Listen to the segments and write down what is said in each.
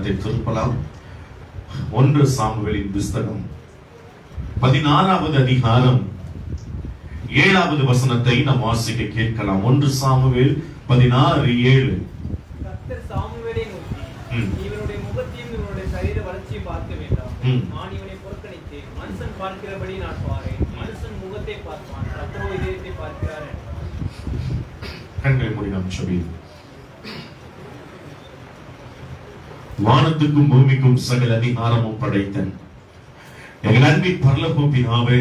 வேதாகமத்தை திருப்பலாம். 1 சாமுவேலின் புஸ்தகம் 14வது அதிகாரம் 7வது வசனத்தை நாம் வாசிக்க கேட்கலாம். 1 சாமுவேல் 16:7. கர்த்தர் சாமுவேலை நோக்கி, இவனுடைய முகத்தையும் இவனுடைய சரீர வளர்ச்சியும் பார்க்க வேண்டாம். நான் இவனை புறக்கணித்தேன். மனுஷன் பார்க்கிறபடி நான் பாரேன். மனுஷன் முகத்தை பார்ப்பான், கர்த்தரோ இதயத்தை பார்க்கிறார். கண்களை மூடி நாம் ஜெபிப்போம். வானத்துக்கும் பூமிக்கும் சகல அதிகாரமும் படைத்த எங்கள் அன்பின் பரலோக பிதாவே,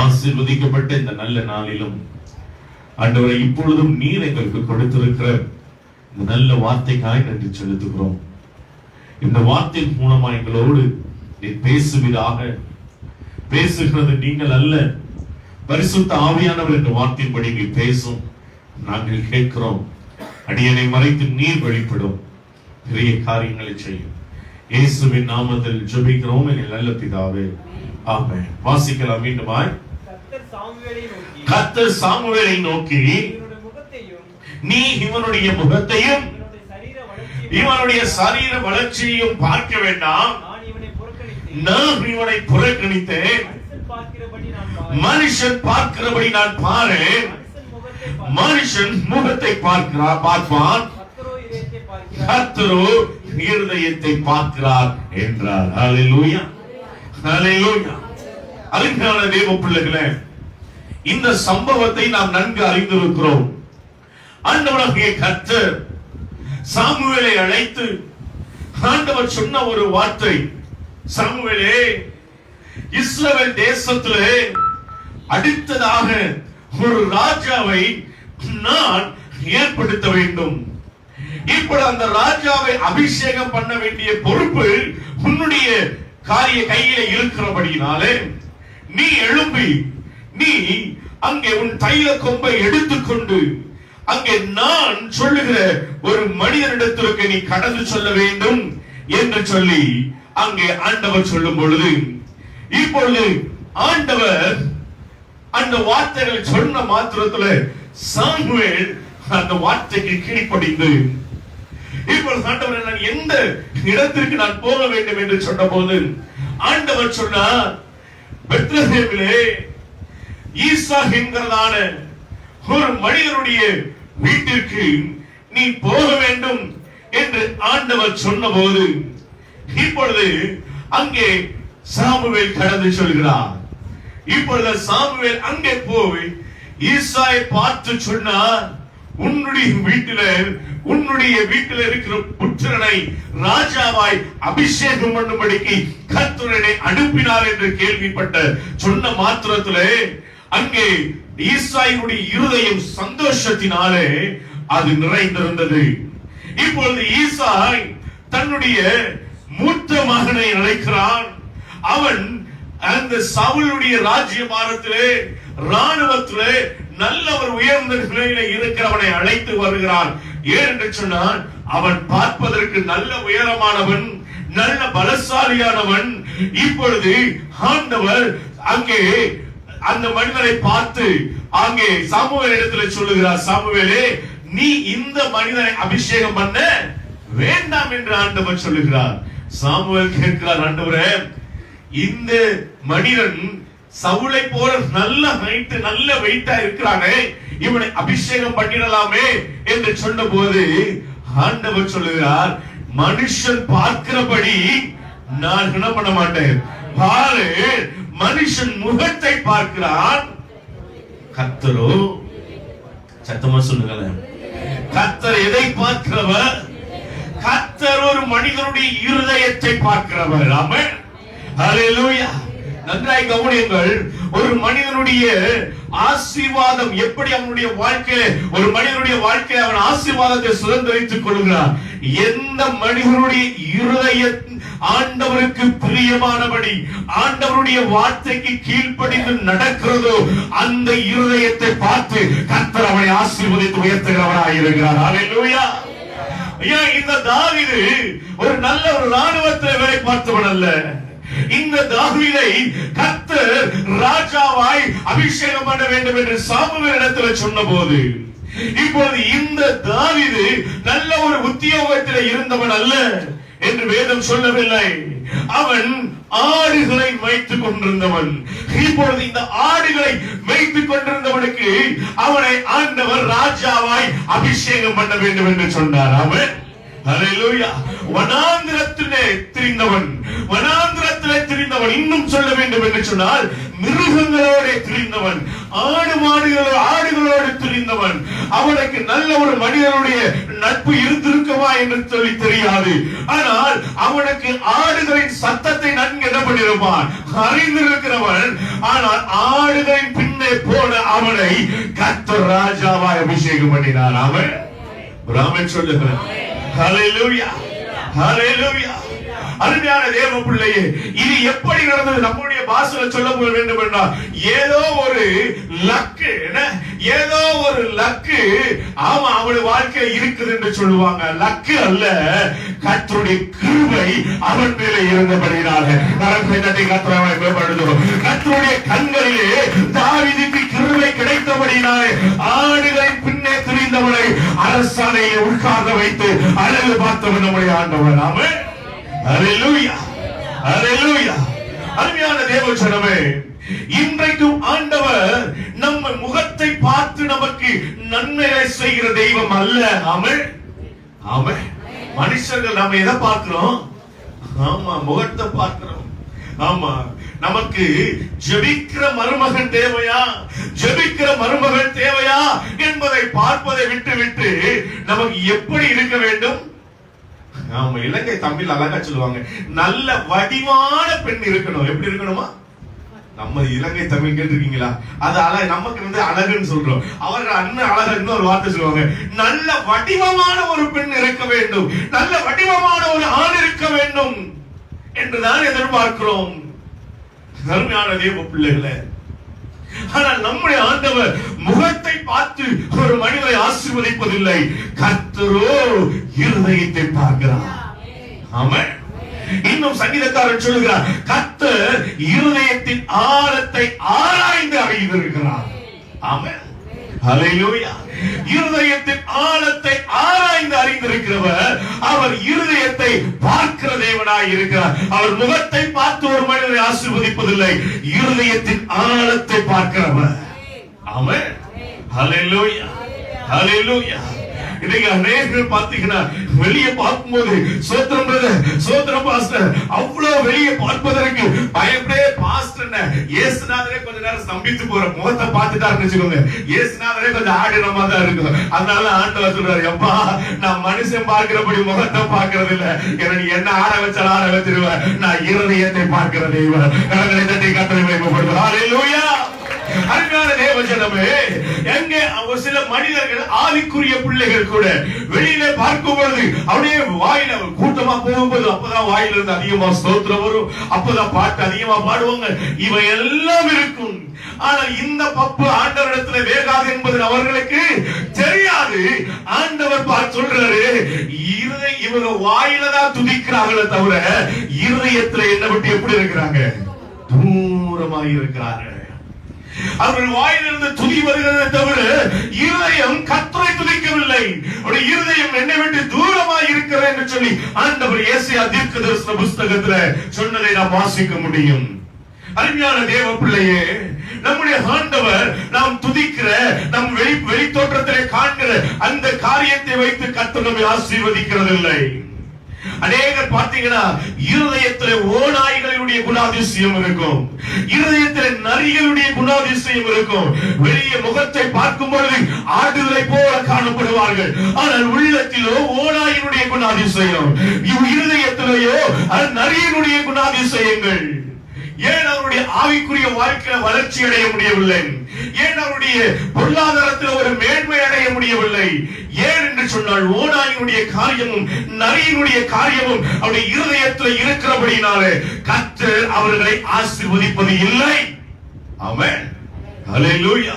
ஆசீர்வதிக்கப்பட்ட இந்த நல்ல நாளிலும் ஆண்டவரை இப்பொழுதும் நீர் எங்களுக்கு கொடுத்திருக்கிற இந்த நல்ல வார்த்தைக்காய் நன்றி செலுத்துகிறோம். இந்த வார்த்தையின் மூலமா எங்களோடு நீர் பேசுவதாக. பேசுகிறது நீங்கள் அல்ல, பரிசுத்த ஆவியானவர் என்ற வார்த்தையின்படி நீ பேசும். நாங்கள் கேட்கிறோம். அடியனை மறைத்து நீர் வெளிப்படும் பெரிய காரியங்களை செய்யும். இயேசுவின் நாமத்தில் ஜெபிக்கிறோம் எங்கள் நல்ல பிதாவே, ஆமென். வாசிக்கலாம் மீண்டுமாய். கர்த்தர் சாமுவேலை நோக்கி, நீ இவனுடைய முகத்தையும் இவனுடைய சரீர வளர்ச்சியையும் பார்க்க வேண்டாம். நான் இவனை புறக்கணித்தேன். மனுஷன் பார்க்கிறபடி நான் பாரேன். மனுஷன் முகத்தை பார்ப்பான், கர்த்தரோ இருதயத்தை பார்க்கிறார் என்றார். ஹல்லேலூயா, ஹல்லேலூயா. அருமையான தேவ பிள்ளைகளே, இந்த சம்பவத்தை நாம் நன்கு அறிந்திருக்கிறோம். ஆண்டவராகிய கர்த்தர் சாமுவேலை அழைத்து ஆண்டவர் சொன்ன ஒரு வார்த்தை, சாமுவேலே, இஸ்ரவேல் தேசத்திலே அடுத்ததாக ஒரு ராஜாவை நான் ஏற்படுத்த வேண்டும். இப்ப அந்த ராஜாவை அபிஷேகம் பண்ண வேண்டிய பொறுப்பு உன்னுடைய காரிய கையில இருக்கிறபடினாலே நீ எழும்பி நீ அங்கே உன் தைல கொம்பை எடுத்துக்கொண்டு அங்கே நான் சொல்லுகிற ஒரு மனிதனிடத்திற்கு நீ கடந்து சொல்ல வேண்டும் என்று சொல்லி அங்கே ஆண்டவர் சொல்லும் பொழுது, இப்பொழுது ஆண்டவர் அந்த வார்த்தைகளை சொன்ன மாத்திரத்துல சாமுவேல் அந்த வார்த்தைக்கு கீழ்ப்படிந்து, இப்பொழுது ஆண்டவர் நான் எந்த இடத்திற்கு நான் போக வேண்டும் என்று சொன்ன போது ஆண்டவர் சொன்னார், பெத்லகேமிலே ஈசா என்கிறதான ஒரு மனிதனுடைய வீட்டிற்கு நீ போக வேண்டும் என்று ஆண்டவர் சொன்ன போது, இப்பொழுது அங்கே சாமுவேல் கடந்து சொல்கிறார். இப்பொழுது சாமுவேல் அங்கே போய் ஈசாயை பார்த்து சொன்னார், உன்னுடைய வீட்டில் இருக்கிற புத்திரனை ராஜாவாய் அபிஷேகம் பண்ணும்படிக்கு கர்த்தர் அனுப்பினார் என்று கேள்விப்பட்ட சொன்ன மாத்திரத்திலே அங்கே ஈசாயினுடைய இருதயம் சந்தோஷத்தினாலே அது நிறைந்திருந்தது. இப்பொழுது ஈசாய் தன்னுடைய மூத்த மகனை அழைக்கிறான். அவன் அந்த சவுலுடைய ராஜ்யபாரத்திலே ராணுவத்திலே நல்ல ஒரு உயர்ந்த நிலையில இருக்கிறவனை அழைத்து வருகிறான். ஏன் என்று சொன்னால், அவன் பார்ப்பதற்கு நல்ல உயரமானவன், நல்ல பலசாலியானவன். இப்பொழுது ஆண்டவர் அங்கே அந்த மனிதனை பார்த்து அங்கே சாமுவேல் இடத்துல சொல்லுகிறார், சாமுவேலே, நீ இந்த மனிதனை அபிஷேகம் பண்ண வேண்டாம் என்று ஆண்டவர் சொல்லுகிறார். சாமுவேல் கேட்கிறார், ஆண்டவரே, இந்த மனிதன் சவுலை போல நல்ல ஹைட் நல்ல வெயிட்டா இருக்கிறானே, இவனை அபிஷேகம் பண்ணிடலாமே என்று சொன்ன போது ஆண்டவர் சொல்லுகிறார், மனுஷன் பார்க்கிறபடி நான் என்ன பண்ண மாட்டேன். பாரு, மனுஷன் முகத்தை பார்க்கிறான், கர்த்தரோ, சத்தமா சொல்லுங்களேன், கர்த்தர் எதை பார்க்கிறவர்? கர்த்தர் ஒரு மனிதனுடைய இருதயத்தை பார்க்கிறவர். ஆமென், ஹல்லேலூயா. நன்றாய் கவனியுங்கள். ஒரு மனிதனுடைய ஆசீர்வாதம் எப்படி அவனுடைய வாழ்க்கையில ஒரு மனிதனுடைய வாழ்க்கையில அவன் ஆசீர்வாதத்தை சுதந்திரித்துக் கொள்கிறான். எந்த மனிதனுடைய இருதய ஆண்டவருக்கு பிரியமானபடி ஆண்டவருடைய வார்த்தைக்கு கீழ்ப்படிந்து நடக்கிறதோ அந்த இருதயத்தை பார்த்து கர்த்தர் அவனை ஆசீர்வதித்து உயர்த்துகிறவராய் இருக்கிறார். ஹல்லேலூயா. இந்த தாவீது ஒரு நல்ல ஒரு ராணுவத்தில் வேலை பார்த்தவன் அல்ல. இந்த தாவீதை கர்த்தர் ராஜாவாய் அபிஷேகம் பண்ண வேண்டும் என்று சாமுவேல் இடத்துல சொன்ன போது இப்பொழுது இந்த தாவீது நல்ல ஒரு உத்தியோகத்தில் இருந்தவன் அல்ல என்று வேதம் சொல்லவில்லை. அவன் ஆடுகளை மேய்த்துக் கொண்டிருந்தவன். இப்பொழுது இந்த ஆடுகளை மேய்த்துக் கொண்டிருந்தவனுக்கு அவனை ஆண்டவர் ராஜாவாய் அபிஷேகம் பண்ண வேண்டும் என்று சொன்னார். அவன் ஹல்லேலூயா. வனாந்திரத்திலே திரிந்தவன், வனாந்திரத்திலே திரிந்தவன், இன்னும் சொல்ல வேண்டும் என்று சொன்னால் மிருகங்களோடு திரிந்தவன், ஆடுகளோடு திரிந்தவன். அவனுக்கு நல்ல ஒரு மனிதனுடைய நட்பு இருந்திருக்குமா என்று சொல்லி தெரியாது. ஆனால் அவனுக்கு ஆடுகளின் சத்தத்தை நன்கு என்ன பண்ணிருப்பான், அறிந்திருக்கிறவன். ஆனால் ஆடுகளின் பின்னே போன அவனை கர்த்தர் ராஜாவாய் அபிஷேகம் பண்ணினார். அவன் ராமன் சொல்லுகிறான். ஹல்லேலூயா, ஹல்லேலூயா. அருமையான தேவ பிள்ளையே, இது எப்படி நடந்தது? நம்முடைய பாஷையில் சொல்ல வேண்டும் என்றால் ஏதோ ஒரு லக்கு, ஏதோ ஒரு லக்கு. ஆமா, அவனுடைய வாழ்க்கை இருக்குது என்று சொல்லுவாங்க. லக்கு அல்ல, கர்த்தருடைய கிருபை அவன் மேலே இருந்தபடினால கர்த்தருடைய கண்களிலே தாவீதுக்கு கிருபை கிடைத்தபடினாலே ஆடுகளின் பின்னே திரிந்தவனை அரசாணையை உட்கார்ந்து வைத்து அழகு பார்த்தவன் நம்முடைய ஆண்டவர். ஆமென். ஹல்லேலூயா, ஹல்லேலூயா. அருமையான தேவஜனமே, இன்றைக்கும் ஆண்டவர் நம்ம முகத்தை பார்த்து நமக்கு நன்மையை செய்கிற தெய்வம் அல்ல. ஆமென், ஆமென். மனுஷர்கள் நம்ம எதை பார்க்கிறோம்? ஆமா, முகத்தை பார்க்கிறோம். ஆமா, நமக்கு ஜெபிக்கிற மருமகன் தேவையா, ஜெபிக்கிற மருமகன் தேவையா என்பதை பார்ப்பதை விட்டு நமக்கு எப்படி இருக்க வேண்டும்? ஆமா, இலங்கை தமிழ் அழகா சொல்லுவாங்க, நல்ல வடிவான பெண் இருக்கணும். எப்படி இருக்கணுமா? நம்ம இலங்கை தமிழ் கேட்டிருக்கீங்களா? அது அழகு, நமக்கு அழகுன்னு சொல்றோம். அவர்கள் அண்ணன் அழகுன்னு ஒரு வார்த்தை சொல்லுவாங்க. நல்ல வடிவமான ஒரு பெண் இருக்க வேண்டும், நல்ல வடிவமான ஒரு ஆண் இருக்க வேண்டும் என்றுதான் எதிர்பார்க்கிறோம். அருமையான தேவ பிள்ளைகளே, ஆனால் நம்முடைய ஆண்டவர் முகத்தை பார்த்து ஒரு மனிதனை ஆசீர்வதிப்பதில்லை. கர்த்தரோ இருதயத்தை பார்க்கிறார். ஆமென். இன்னும் சங்கீதக்காரன் சொல்லுகிறார், கர்த்தர் இருதயத்தின் ஆழத்தை ஆராய்ந்து அறிந்திருக்கிறார். ஆமென், ஹல்லேலூயா. இருதயத்தின் ஆழத்தை ஆராய்ந்து அறிந்திருக்கிறவர் அவர் இருதயத்தை பார்க்கிற தேவனாய் இருக்கிறார். அவர் முகத்தை பார்த்து ஒரு மனிதனை ஆசீர்வதிப்பதில்லை, இருதயத்தின் ஆழத்தை பார்க்கிறவர். ஆமென், ஹல்லேலூயா, ஹல்லேலூயா. இன்னைக்கு அநேகர் பாத்தீங்கன்னா வெளியே பார்க்கும்போது சோத்திரம் பிரதர், சோத்திரம் பாஸ்டர், அவ்வளவு வெளியே பார்ப்பதற்கு பயப்படே பாஸ்டர் இயேசுநாதரே கொஞ்ச நேரம் ஸ்தம்பித்து போற முகத்தை பார்த்துட்டாருன்னு வச்சுக்கோங்க. இயேசுநாதரே கொஞ்சம் ஆடினமா தான் இருக்கும். அதனால ஆண்டவர் சொல்றாரு, அப்பா நான் மனுஷன் பார்க்கிறபடி முகத்தை பார்க்கறது இல்ல, நீ என்ன ஆட வச்சாலும் ஆட வச்சிருவேன், நான் இருதயத்தை பார்க்கிற தெய்வம். கரங்களை தட்டி கர்த்தரை மகிமைப்படுத்துவேன். ஹல்லேலூயா. அருமையான தேவஜனமே, எங்கே ஒரு சில மனிதர்கள் ஆவிக்குரிய பிள்ளைகள் கூட வெளியில பார்க்கும் பொழுது அப்படியே வாயில கூட்டமா போகும்போது அப்பதான் வாயில இருந்து அதிகமா ஸ்தோத்திரம் வரும், அப்பதான் பாட்டு அதிகமா பாடுவாங்க, இவை எல்லாம் இருக்கும். ஆனால் இந்த பப்பு ஆண்டவரிடத்துல வேகாது என்பது அவர்களுக்கு தெரியாது. ஆண்டவர் பார்த்து சொல்றாரு, இவங்க வாயில தான் துதிக்கிறார்களே தவிர இருதயத்துல என்ன விட்டு எப்படி இருக்கிறாங்க? தூரமாக இருக்கிறார்கள். அவர்கள் வாயிலிருந்து துதி வருகிறதை தவிர இருதயம் கர்த்தரை துதிக்கவில்லை. அவருடைய இருதயம் என்னை விட்டு தூரமாக இருக்கிறது என்று சொல்லி ஆண்டவர் ஏசாயா தீர்க்கதரிசன புத்தகத்துல சொன்னதை நாம் வாசிக்க முடியும். அருமையான தேவ பிள்ளையே, நம்முடைய ஆண்டவர் நாம் துதிக்கிற, நம் வெளி தோற்றத்திலே காண்கிற அந்த காரியத்தை வைத்து கர்த்தர் நம்மை ஆசீர்வதிக்கிறதில்லை. அநேகர் பார்த்தீங்கன்னா இருதயத்திலே ஓநாய்களுடைய குணாதிசயம் இருக்கும், இருதயத்திலே நரிகளுடைய குணாதிசயம் இருக்கும். வெளியே முகத்தை பார்க்கும் பொழுது ஆடுகளை போல காணப்படுவார்கள், ஆனால் உள்ளத்திலோ ஓநாயினுடைய குணாதிசயம், இருதயத்திலேயோ நரியினுடைய குணாதிசயங்கள். ஏன் அவருடைய ஆவிக்குரிய வாழ்க்கையில வளர்ச்சி அடைய முடியவில்லை? ஏன் அவருடைய பொருளாதாரத்தில் ஒரு மேன்மை அடைய முடியவில்லை? ஏன் என்று சொன்னால் ஓநாயினுடைய காரியமும் நரியினுடைய காரியமும் அவருடைய இருதயத்தில் இருக்கிறபடினாலே கர்த்தர் அவர்களை ஆசீர்வதிப்பது இல்லை. ஆமென், ஹல்லேலூயா.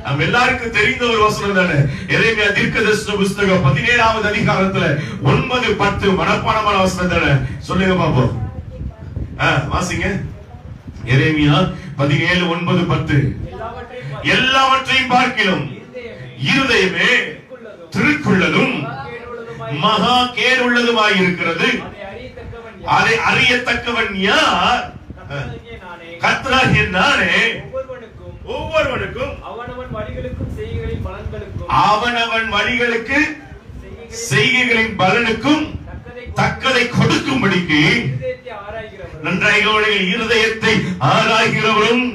நம்ம எல்லாருக்கும் தெரிந்த ஒரு வசனம் தானே, எரேமியா தீர்க்கதரிசன புத்தகம் 17வது அதிகாரத்துல 9, 10 மனப்பாடமான வசனம் தானே. சொல்லுங்க பாப்போம், வாசிங்க. எரேமியா 17, 9, 10. எல்லாவற்றையும் பார்க்கிலும் இருதயமே திருக்குள்ளதும் மகா கேடுள்ளதுமாய் இருக்கிறது. அதை அறியத்தக்கவன் யார்? கர்த்தராகிய நானே ஒவ்வொருவனுக்கும் அவனவன் வழிகளுக்கு செய்கைகளின் பலனுக்கும் தக்கதை கொடுக்கும்படிக்கு நன்றாக இருதயத்தை ஆராய்கிறவரும்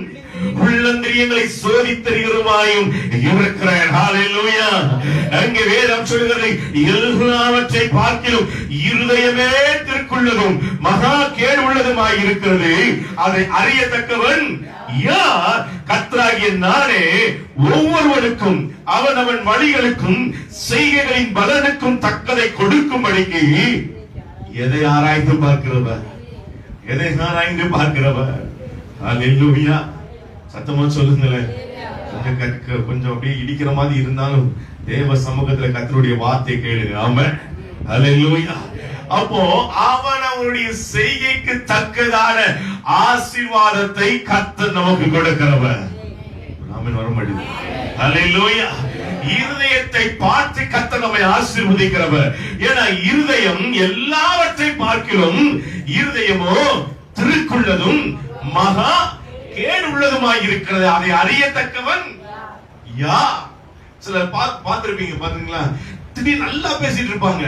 உள்ளந்திரியங்களை சோதித்தறிகிறவருமாயும் இருக்கிறார். ஹல்லேலூயா. அங்கே வேதம் சொல்கிறது, எல்லாவற்றை பார்க்கிலும் இருதயமே திருக்குள்ளதும் மகா கேடு உள்ளதுமாய் இருக்கிறது. அதை அறியத்தக்கவன் யார்? கர்த்தராகிய நானே ஒவ்வொருவனுக்கும் அவனவன் வழிகளுக்கும் செய்கைகளின் பலனுக்கும் தக்கதை கொடுக்கும்படிக்கு. எதை ஆராய்ந்து பார்க்கிறவர்? எதை ஆராய்ந்து பார்க்கிறவர்? ஹல்லேலூயா. சத்தமா சொல்லுங்களேன். கொஞ்சம் அப்படியே இடிக்கிற மாதிரி இருந்தாலும் தேவ சமூகத்துல கர்த்தருடைய வார்த்தை கேளுங்க. ஆமென். ஹல்லேலூயா. அப்போ அவனுடைய செய்கைக்கு தக்கதான ஆசீர்வாதத்தை கர்த்தர் நமக்கு கொடுக்கிறவர். ஆமென். வர மாட்டேங்குது. ஹல்லேலூயா. இருதயத்தை பார்த்து கர்த்தர் நம்மை ஆசீர்வதிக்கிறவர். ஏன்னா இருதயம் எல்லாவற்றை பார்க்கிறோம். இருதயமோ திருக்குள்ளதும் மகா கேடு உள்ளதுமாய் இருக்கிறது. அதை அறியத்தக்கவன் யார்? சிலர் பார்த்திருப்பீங்க, பாத்தீங்களா? திடீர்னு நல்லா பேசிட்டு இருப்பாங்க,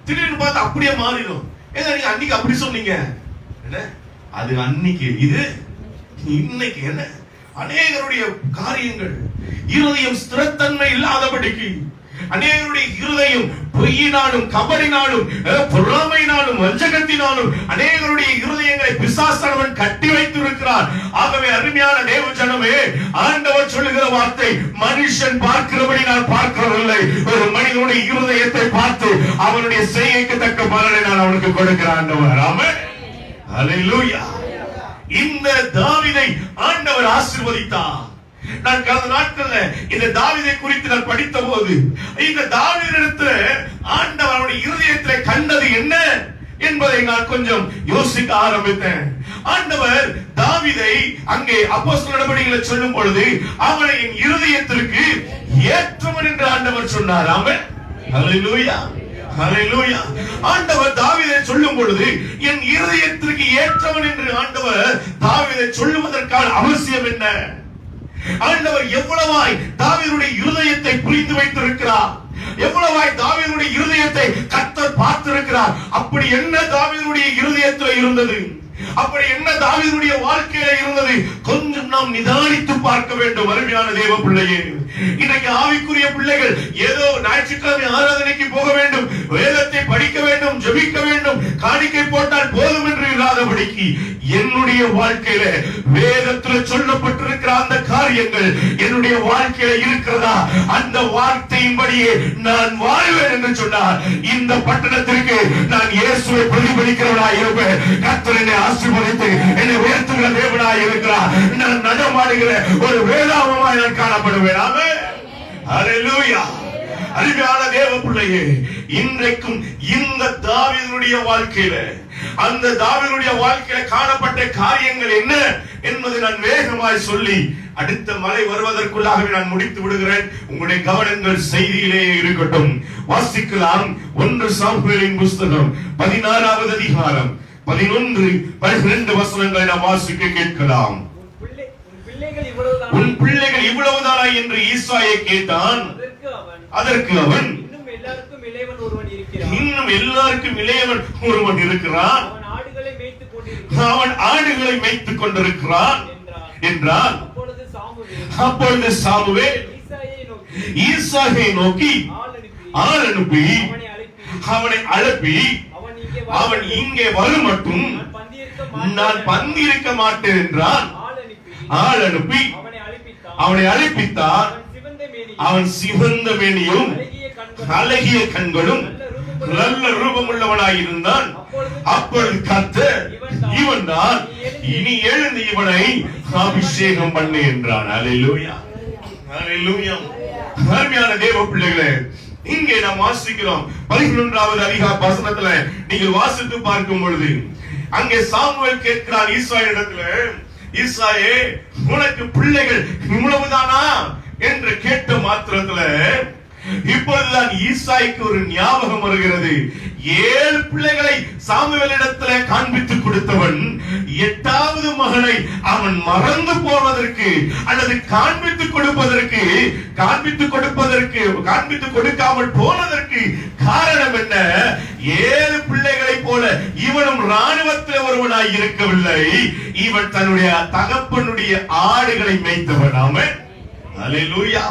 திடீர்னு பார்த்து அப்படியே மாறிடும். ஏங்க நீங்க அன்னைக்கு அப்படி சொன்னீங்க, என்ன அது அன்னைக்கு, இது இன்னைக்கு. என்ன அநேகருடைய காரியங்கள் இருதயம் ஸ்திரத்தன்மை இல்லாதபடிக்கு, அநேகருடைய இருதயம் பொய்யினாலும் கபடினாலும் பொறாமையினாலும் வஞ்சகத்தினாலும் அநேகருடைய இருதயங்களை பிசாசானவன் கட்டி வைத்திருக்கிறார். ஆகவே அருமையான தேவ ஜனமே, ஆண்டவர் சொல்லுகிற வார்த்தை, மனுஷன் பார்க்கிறபடி நான் பார்க்கிறதில்லை, ஒரு மனிதனுடைய இருதயத்தை பார்த்து அவனுடைய செய்கைக்கு தக்க பலனை நான் அவனுக்கு கொடுக்கிறேன் ஆண்டவர். ஆமென். ஹல்லேலூயா. இந்த தாவீதை ஆண்டவர் ஆசீர்வதித்தார். நான் கடந்த நாட்கள்ல இந்த தாவீதை குறித்து நான் படித்த போது, இந்த தாவீதிடத்துல ஆண்டவர் அவருடைய இருதயத்திலே கண்டது என்ன என்பதை நான் கொஞ்சம் யோசிக்க ஆரம்பித்தேன். ஆண்டவர் தாவீதை அங்கே அப்போஸ்தலர் நடபடிகளை சொல்லும் பொழுது அவனை என் இருதயத்திற்கு ஏற்றவன் என்று ஆண்டவர் சொன்னார். ஆமென். ஹல்லேலூயா. ஹல்லேலூயா. ஆண்டவர் தாவீதை சொல்லும் பொழுது என் இருதயத்திற்கு ஏற்றவன் என்று ஆண்டவர் தாவீதை சொல்லுவதற்கான அவசியம் என்ன? ஆண்டவர் எவ்வளவாய் தாவீதுடைய இருதயத்தை புரிந்து வைத்திருக்கிறார், எவ்வளவாய் தாவீதுடைய இருதயத்தை கர்த்தர் பார்த்திருக்கிறார். அப்படி என்ன தாவீதுடைய இருதயத்தில் இருந்தது, அப்படி என்ன தாவீதுடைய வாழ்க்கையில இருந்தது, கொஞ்சம் நாம் நிதானித்து பார்க்க வேண்டும். அருமையான தேவ பிள்ளையே, இன்னைக்கு ஆவிக்குரிய பிள்ளைகள் ஏதோ ஞாயிற்றுக்கிழமை ஆராதனைக்கு போக வேண்டும், வேதத்தை படிக்க வேண்டும், ஜெபிக்க வேண்டும், காணிக்கை போட்டால் போதும் என்று இல்லாதபடிக்கு என்னுடைய வாழ்க்கையில வேதத்தில் சொல்லப்பட்டிருக்கிற அந்த காரியங்கள் என்னுடைய வாழ்க்கையில இருக்கிறதா, அந்த வார்த்தையின்படியே நான் வாழ்வேன் என்று சொன்னார். இந்த பட்டணத்திற்கு நான் இயேசுவை பிரதிபலிக்கிறவனாய் இருப்பேன். கர்த்தர் என்னை ஆசீர்வதித்து என்னை உயர்த்துகிற தேவனாய் இருக்கிறார். நான் நடமாடுகிற ஒரு வேதாகமாய் நான் காணப்படுவேன். ஆமென். ஹல்லேலூயா. அருமையான தேவ பிள்ளையே, இன்றைக்கும் இந்த தாவீதுடைய வாழ்க்கையில, அந்த தாவீதுடைய வாழ்க்கையில காணப்பட்ட காரியங்கள் என்ன என்பதை நான் வேகமாய் சொல்லி அடுத்த மழை வருவதற்குள்ளாகவே நான் முடித்து விடுகிறேன். உங்களுடைய கவனங்கள் செய்தியிலே இருக்கட்டும். வாசிக்கலாம். 1 சாமுவேலின் புஸ்தகம் 16வது அதிகாரம் 11-12 வசனங்களை நாம் வாசிக்க கேட்கலாம். உன் பிள்ளைகள் இவ்வளவுதானா என்று ஈசாயை கேட்டான். அதற்கு அவன், இன்னும் எல்லாருக்கும் இளையவன் ஒருவன் இருக்கிறான், அவன் ஆடுகளை மேய்த்துக் கொண்டிருக்கிறான் என்றான். அப்பொழுது சாமுவேல் ஈசாயை நோக்கி ஆள் அனுப்பி அவனை அழைப்பி, அவன் இங்கே வரும் மட்டும் நான் பந்தியிருக்க மாட்டேன் என்றான். ஆள் அனுப்பி அவனை அழைப்பித்தார். அவன் சிவந்த மேனியும் அழகிய கண்களும் நல்ல ரூபமுள்ளவனாயிருந்தான். அப்பொழுது கர்த்தர், இவன் தான், இனி எழுந்து இவனை அபிஷேகம் பண்ணு என்றான். ஹல்லேலூயா. ஹல்லேலூயா. அருமையான தேவ பிள்ளைகளே, இங்கே நாம் வாசிக்கிறோம் 11வது அதிகார வசனத்துல நீங்கள் வாசித்து பார்க்கும் பொழுது அங்கே சாமுவேல் கேட்கிறான் ஈசாயினிடத்துல, ஈசாயே, உனக்கு பிள்ளைகள் இவ்வளவுதானா என்று கேட்ட மாத்திரத்துல இப்பொழுதுதான் ஈசாய்க்கு ஒரு ஞாபகம் வருகிறது. 7 பிள்ளைகளை சாமுவேலிடத்துல காண்பித்து கொடுத்தவன் 8வது மகனை அவன் மறந்து போவதற்கு அல்லது காண்பித்து கொடுக்காமல் போனதற்கு காரணம் என்ன? 7 பிள்ளைகளை போல இவனும் ராணுவத்தில் ஒருவனாய் இருக்கவில்லை. இவன் தன்னுடைய தகப்பனுடைய ஆடுகளை மேய்த்தவன். ஆமென். அல்லேலூயா.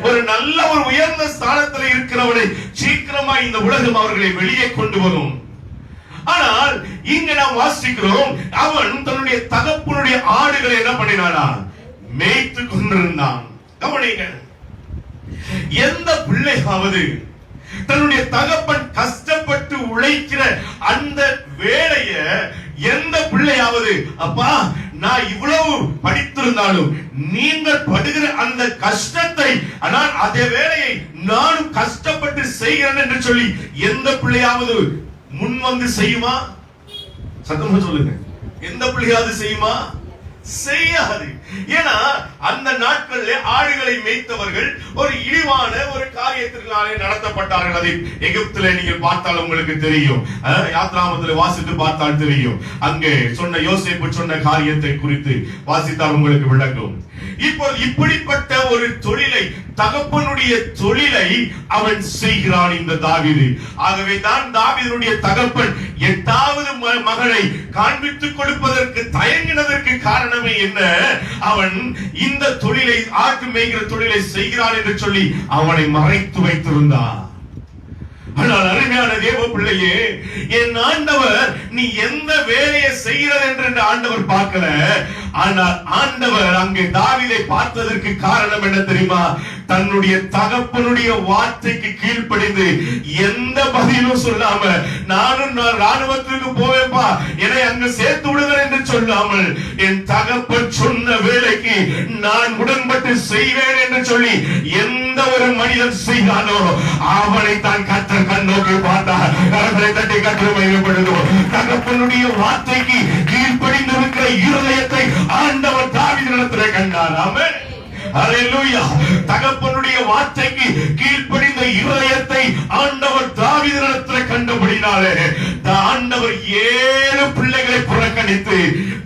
ஒரு நல்ல ஒரு உயர்ந்த ஸ்தானத்தில் இருக்கிறவனை சீக்கிரமா இந்த உலகம் அவர்களை வெளியே கொண்டு வரும். ஆனால் இங்க நாம் வாசிக்கிறோம், அவன் தன்னுடைய தகப்பனுடைய ஆடுகளை என்ன பண்ணினானா? மேய்த்து கொண்டிருந்தான். கவனிங்க, எந்த பிள்ளையாவது தன்னுடைய தகப்பன் கஷ்டப்பட்டு உழைக்கிற அந்த வேலைய எந்த பிள்ளையாவது, அப்பா நான் இவ்வளவு படித்திருந்தாலும் நீங்கள் படுகிற அந்த கஷ்டத்தை, ஆனால் அதே வேலையை நானும் கஷ்டப்பட்டு செய்கிறேன் என்று சொல்லி எந்த பிள்ளையாவது முன் வந்து செய்யுமா? சத்தமா சொல்லுங்க. எந்த பிள்ளையாவது செய்யுமா? செய்யாது. ஏன்னா அந்த நாட்களில் ஆடுகளை மேய்த்தவர்கள் ஒரு இழிவான ஒரு காரியத்தினாலே நடத்தப்பட்டார்கள். அதை எகிப்திலே நீங்கள் பார்த்தால் உங்களுக்கு தெரியும். யாத்ராமத்தில் வாசித்து பார்த்தால் தெரியும். அங்கே சொன்ன யோசேப்பு சொன்ன காரியத்தை குறித்து வாசித்தால் உங்களுக்கு விளங்கும். இப்போது இப்படிப்பட்ட ஒரு தொழிலை, தகப்பனுடைய தொழிலை அவன் செய்கிறான் இந்த தாவீது. ஆகவே தான் தாவீதுடைய தகப்பன் 8வது மகனை காண்பித்துக் கொடுப்பதற்கு தயங்கினதற்கு காரணமே என்ன? அவன் இந்த தொழிலை, ஆட்டு மேய்கிற தொழிலை செய்கிறான் என்று சொல்லி அவனை மறைத்து வைத்திருந்தான். ஆனால் அருமையான தேவ பிள்ளையே, என் ஆண்டவர் நீ எந்த வேலையை செய்கிறது என்று ஆண்டவர் பார்க்கல. ஆனால் ஆண்டவர் அங்கே தாவீதை பார்த்ததற்கு காரணம் என்ன தெரியுமா? தன்னுடைய தகப்பனுடைய வார்த்தைக்கு கீழ்ப்படிந்து எந்த பதிலும் சொல்லாம, நானும் ராணுவத்திற்கு போவேப்பா, என்னை அங்கு சேர்த்து விடுகிறேன் என்று சொல்லாமல், என் தகப்பன் சொன்ன வேலைக்கு நான் உடன்பட்டு செய்வேன் என்று சொல்லி எந்த ஒரு மனிதன் செய்தானோ அவனை தான் கர்த்தர் கண்ணோக்கி பார்த்தார். கரங்களை தட்டி கர்த்தரை மகிமைப்படுத்துவோம். தகப்பனுடைய வார்த்தைக்கு கீழ்ப்படிந்து இருக்கிற இருதயத்தை ஆண்டவர் தாவீதினிடத்திலே கண்டார். ஆமென். அல்லேலூயா. தகப்பனுடைய வார்த்தைக்கு கீழ்ப்படிந்த இருதயத்தை ஆண்டவர் தாவீதினிடத்திலே கண்டபடினாலே ஆண்டவர் 7 பிள்ளைகளை புறக்கணித்து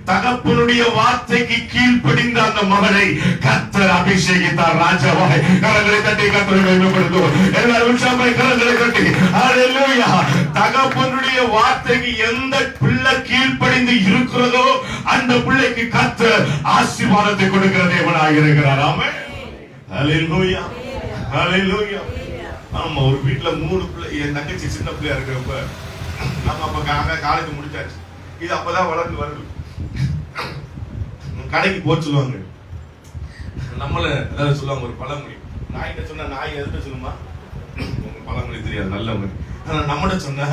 தகப்பனுடைய வார்த்தைக்கு கீழ்ப்படிந்த அந்த மகனை கர்த்தர் அபிஷேகித்தார் ராஜாவாய். கரங்களை தட்டி கர்த்தரை மகிமைப்படுத்துவோம். எல்லாரும் உற்சாகமாய் கரங்களை தட்டி அல்லேலூயா. தகப்பனுடைய வார்த்தைக்கு எந்த பிள்ளை கீழ்ப்படிந்து இருக்கிறதோ அந்த பிள்ளைக்கு கர்த்தர் ஆசீர்வாதத்தை கொடுக்கிற தேவனாக இருக்கிறார். ஆமென். அல்லேலூயா. அல்லேலூயா. ஆமா, ஒரு வீட்டுல 3 பிள்ளை. என் தங்கச்சி சின்ன பிள்ளையா இருக்கிறப்ப, நம்ம அப்ப காலேஜ் முடிச்சாச்சு, இது அப்பதான் வளர்ந்து வருது. கடைக்கு போக சொல்லுவாங்க, நம்மள ஏதாவது சொல்லுவாங்க, ஒரு பழமொழி. நாய்கிட்ட சொன்னா நாய் எதுட்ட சொல்லுமா? பழமொழி தெரியாது, நல்ல மொழி. ஆனா நம்மகிட்ட சொன்னா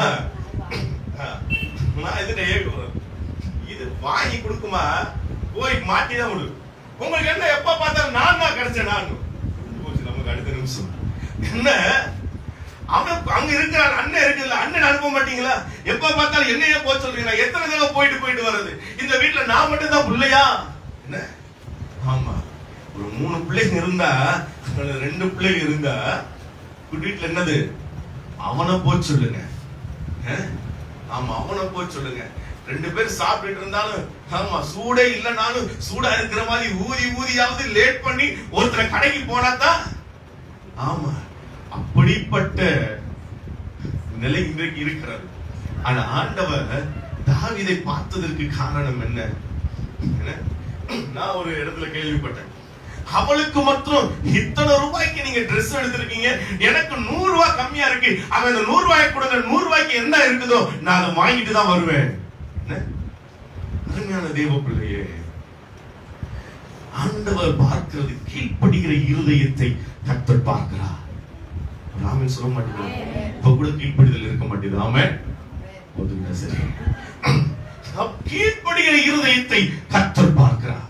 நான் எதுட்ட இது வாங்கி கொடுக்குமா, போய் மாட்டிதான் விடு. உங்களுக்கு என்ன எப்ப பார்த்தாலும் நான் தான் கிடைச்சேன். நான் நமக்கு அடுத்த நிமிஷம் என்ன, அவன் அங்க இருக்கிறான், அண்ணன் இருக்குல்ல, அண்ணன் அனுப்ப மாட்டீங்களா? எப்ப பார்த்தாலும் என்னையே போக சொல்றீங்களா? எத்தனை தடவை போயிட்டு வர்றது? இந்த வீட்டுல நான் மட்டும் தான் பிள்ளையா என்ன? ஆமா, ஒரு 3 பிள்ளைங்க இருந்தா, 2 பிள்ளைங்க இருந்தா வீட்டுல என்னது? அவனை போக சொல்லுங்க. ஆமா, அவனை போக சொல்லுங்க. 2 பேர் சாப்பிட்டு இருந்தாலும், ஆமா, சூடே இல்லைனாலும் சூடா இருக்கிற மாதிரி ஊதியாவது லேட் பண்ணி ஒருத்தரை கடைக்கு போனாதான். ஆமா, அப்படிப்பட்ட நிலை இன்றைக்கு இருக்கிறது. ஆனா ஆண்டவர் தாவீதை பார்த்ததற்கு காரணம் என்ன? நான் ஒரு இடத்துல கேள்விப்பட்டேன், அவளுக்கு மட்டும் இத்தனை ரூபாய்க்கு நீங்க ட்ரெஸ் எடுத்திருக்கீங்க, எனக்கு 100 ரூபாய் கம்மியா இருக்கு, அவன் இந்த 100 ரூபாய் கொடுங்க, 100 ரூபாய்க்கு என்ன இருக்குதோ நான் அதை வாங்கிட்டு தான் வருவேன். அருமையான தேவ பிள்ளையே, ஆண்டவர் பார்க்கிறது கீழ்ப்படுகிற இருதயத்தை கர்த்தர் பார்க்கிறார். ராமே சொல்ல மாட்டேங்குது, இப்ப கூட கீழ்ப்படிதல் இருக்க மாட்டேங்குது. ஆமென். சரி, கீழ்ப்படுகிற இருதயத்தை கர்த்தர் பார்க்கிறார்.